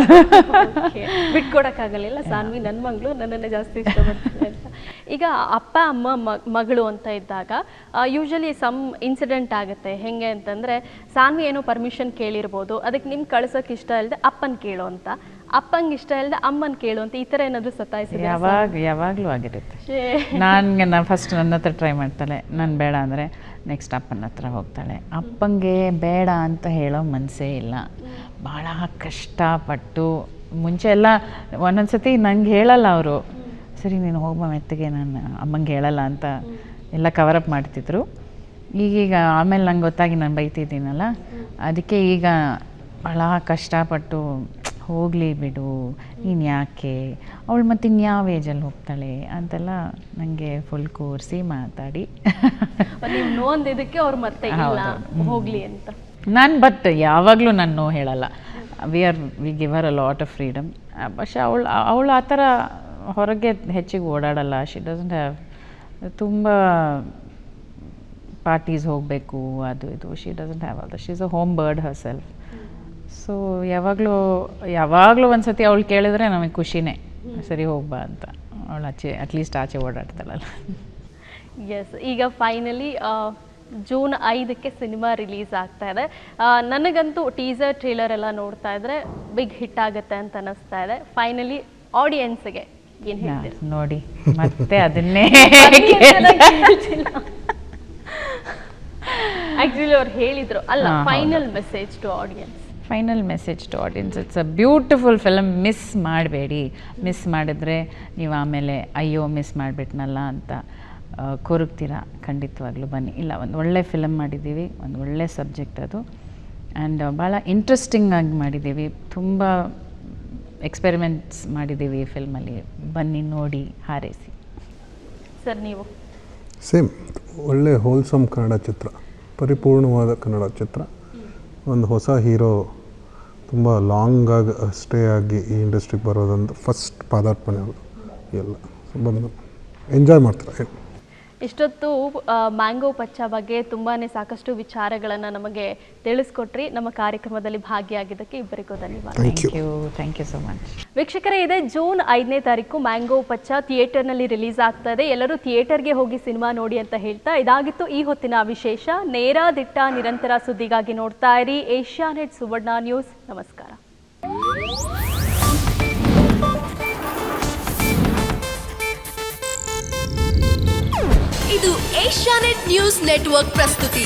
ಬಿಟ್ಕೊಡಕ್ಕಾಗಲಿಲ್ಲ. ಸಾನ್ವಿ ನನ್ನ ಮಗಳು, ನನ್ನನ್ನೇ ಜಾಸ್ತಿ ಇಷ್ಟಪಡ್ತೀನಿ ಅಂತ. ಈಗ ಅಪ್ಪ ಅಮ್ಮ ಮಗಳು ಅಂತ ಇದ್ದಾಗ ಯೂಶಲಿ ಸಮ್ ಇನ್ಸಿಡೆಂಟ್ ಆಗುತ್ತೆ. ಹೆಂಗೆ ಅಂತಂದರೆ ಸಾನ್ವಿ ಏನೋ ಪರ್ಮಿಷನ್ ಕೇಳಿರ್ಬೋದು, ಅದಕ್ಕೆ ನಿಮ್ಗೆ ಕಳ್ಸೋಕೆ ಇಷ್ಟ ಇಲ್ಲದೆ ಅಪ್ಪನ ಕೇಳೋ ಅಂತ, ಅಪ್ಪಂಗೆ ಇಷ್ಟ ಇಲ್ಲದೆ ಅಮ್ಮನ ಕೇಳು ಅಂತ, ಈ ಥರ ಏನಾದರೂ ಸತಾಯಿಸಿದೆ? ಯಾವಾಗಲೂ ಆಗಿರುತ್ತೆ. ನಾನು ಫಸ್ಟ್ ನನ್ನ ಹತ್ರ ಟ್ರೈ ಮಾಡ್ತಾಳೆ, ನಾನು ಬೇಡ ಅಂದರೆ ನೆಕ್ಸ್ಟ್ ಅಪ್ಪನ ಹತ್ರ ಹೋಗ್ತಾಳೆ. ಅಪ್ಪಂಗೆ ಬೇಡ ಅಂತ ಹೇಳೋ ಮನಸ್ಸೇ ಇಲ್ಲ. ಭಾಳ ಕಷ್ಟಪಟ್ಟು ಮುಂಚೆ ಎಲ್ಲ ಒಂದೊಂದು ಸತಿ ನಂಗೆ ಹೇಳಲ್ಲ ಅವರು, ಸರಿ ನೀನು ಹೋಗ್ಬಾ ಮೆತ್ತಗೆ, ನಾನು ಅಮ್ಮಂಗೆ ಹೇಳಲ್ಲ ಅಂತ ಎಲ್ಲ ಕವರಪ್ ಮಾಡ್ತಿದ್ರು. ಈಗೀಗ ಆಮೇಲೆ ನಂಗೆ ಗೊತ್ತಾಗಿ ನಾನು ಬೈತಿದ್ದೀನಲ್ಲ, ಅದಕ್ಕೆ ಈಗ ಭಾಳ ಕಷ್ಟಪಟ್ಟು ಹೋಗಲಿ ಬಿಡು, ನೀನು ಯಾಕೆ, ಅವಳು ಮತ್ತು ಇನ್ಯಾವ ಏಜಲ್ಲಿ ಹೋಗ್ತಾಳೆ ಅಂತೆಲ್ಲ ನನಗೆ ಫುಲ್ ಕೂರಿಸಿ ಮಾತಾಡಿ ನೀವು ನೋಂದಿದ್ದಕ್ಕೆ ಅವ್ರು ಮತ್ತೆ ಇಲ್ಲ ಹೋಗಲಿ ಅಂತ. ಬಟ್ ಯಾವಾಗಲೂ ನಾನು ನೋ ಹೇಳಲ್ಲ. We give her a lot of freedom. പക്ഷെ ಅವಳು ಆ ಥರ ಹೊರಗೆ ಹೆಚ್ಚಿಗೆ ಓಡಾಡಲ್ಲ. ಶಿ ಡಸಂಟ್ ಹ್ಯಾವ್ ತುಂಬ ಪಾರ್ಟೀಸ್ ಹೋಗಬೇಕು ಅದು ಇದು. She doesn't have all that. She is a home bird Har self. So ಯಾವಾಗಲೂ ಒಂದು ಸತಿ ಅವಳು ಕೇಳಿದ್ರೆ ನಮಗೆ ಖುಷಿನೇ, ಸರಿ ಹೋಗ್ಬಾ ಅಂತ. ಅವಳು ಅಟ್ಲೀಸ್ಟ್ ಆಚೆ ಓಡಾಡ್ತಾಳಲ್ಲ. ಎಸ್, ಈಗ ಫೈನಲಿ ಜೂನ್ 5ಕ್ಕೆ ಸಿನಿಮಾ ರಿಲೀಸ್ ಆಗ್ತಾ ಇದೆ. ನನಗಂತೂ ಟೀಸರ್ ಟ್ರೇಲರ್ ಎಲ್ಲ ನೋಡ್ತಾ ಇದ್ರೆ ಬಿಗ್ ಹಿಟ್ ಆಗುತ್ತೆ ಅಂತ ಅನ್ನಿಸ್ತಾ ಇದೆ. ಫೈನಲಿ ಆಡಿಯನ್ಸ್ಗೆ ಏನು ಹೇಳ್ತೀರಿ? ನೋಡಿ ಮತ್ತೆ ಅದನ್ನೇ ಆ್ಯಕ್ಚುಲಿ ಅವ್ರು ಹೇಳಿದ್ರು ಅಲ್ಲ, final message to audience. It's a beautiful film. Miss ಮಾಡಬೇಡಿ. ಮಿಸ್ ಮಾಡಿದ್ರೆ ನೀವು ಆಮೇಲೆ ಅಯ್ಯೋ ಮಿಸ್ ಮಾಡಿಬಿಟ್ನಲ್ಲ ಅಂತ ಕೊರಗ್ತೀರಾ. ಖಂಡಿತವಾಗ್ಲೂ ಬನ್ನಿ. ಇಲ್ಲ, ಒಂದು ಒಳ್ಳೆ ಫಿಲಮ್ ಮಾಡಿದ್ದೀವಿ, ಒಂದು ಒಳ್ಳೆ ಸಬ್ಜೆಕ್ಟ್ ಅದು. ಆ್ಯಂಡ್ ಭಾಳ ಇಂಟ್ರೆಸ್ಟಿಂಗ್ ಆಗಿ ಮಾಡಿದ್ದೀವಿ. ತುಂಬ ಎಕ್ಸ್ಪೆರಿಮೆಂಟ್ಸ್ ಮಾಡಿದ್ದೀವಿ ಈ ಫಿಲ್ಮಲ್ಲಿ. ಬನ್ನಿ, ನೋಡಿ, ಹಾರೈಸಿ. ಸರ್ ನೀವು? ಸೇಮ್, ಒಳ್ಳೆ ಹೋಲ್ಸಮ್ ಕನ್ನಡ ಚಿತ್ರ, ಪರಿಪೂರ್ಣವಾದ ಕನ್ನಡ ಚಿತ್ರ. ಒಂದು ಹೊಸ ಹೀರೋ ತುಂಬ ಲಾಂಗಾಗಿ ಸ್ಟೇ ಆಗಿ ಈ ಇಂಡಸ್ಟ್ರಿಗೆ ಬರೋದೊಂದು ಫಸ್ಟ್ ಪಾದಾರ್ಪಣೆ ಅವರು ಎಲ್ಲ ಬಂದು ಎಂಜಾಯ್ ಮಾಡ್ತಾರೆ. ಇಷ್ಟೊತ್ತು ಮ್ಯಾಂಗೋ ಪಚ್ಚ ಬಗ್ಗೆ ತುಂಬಾ ಸಾಕಷ್ಟು ವಿಚಾರಗಳನ್ನು ನಮಗೆ ತಿಳಿಸ್ಕೊಟ್ರಿ. ನಮ್ಮ ಕಾರ್ಯಕ್ರಮದಲ್ಲಿ ಭಾಗಿಯಾಗಿದ್ದಕ್ಕೆ ಇಬ್ಬರಿಗೂ ಧನ್ಯವಾದ. Thank you so much. ವೀಕ್ಷಕರೇ, ಇದೆ ಜೂನ್ 5ನೇ ತಾರೀಕು ಮ್ಯಾಂಗೋ ಪಚ್ಚ ಥಿಯೇಟರ್ನಲ್ಲಿ ರಿಲೀಸ್ ಆಗ್ತಾ ಇದೆ. ಎಲ್ಲರೂ ಥಿಯೇಟರ್ಗೆ ಹೋಗಿ ಸಿನಿಮಾ ನೋಡಿ ಅಂತ ಹೇಳ್ತಾ ಇದಾಗಿತ್ತು ಈ ಹೊತ್ತಿನ ವಿಶೇಷ. ನೇರ ದಿಟ್ಟ ನಿರಂತರ ಸುದ್ದಿಗಾಗಿ ನೋಡ್ತಾ ಇರಿ ಏಷ್ಯಾನೆಟ್ ಸುವರ್ಣ ನ್ಯೂಸ್. ನಮಸ್ಕಾರ. ಇದು ಏಷ್ಯಾನೆಟ್ ನ್ಯೂಸ್ ನೆಟ್ವರ್ಕ್ ಪ್ರಸ್ತುತಿ.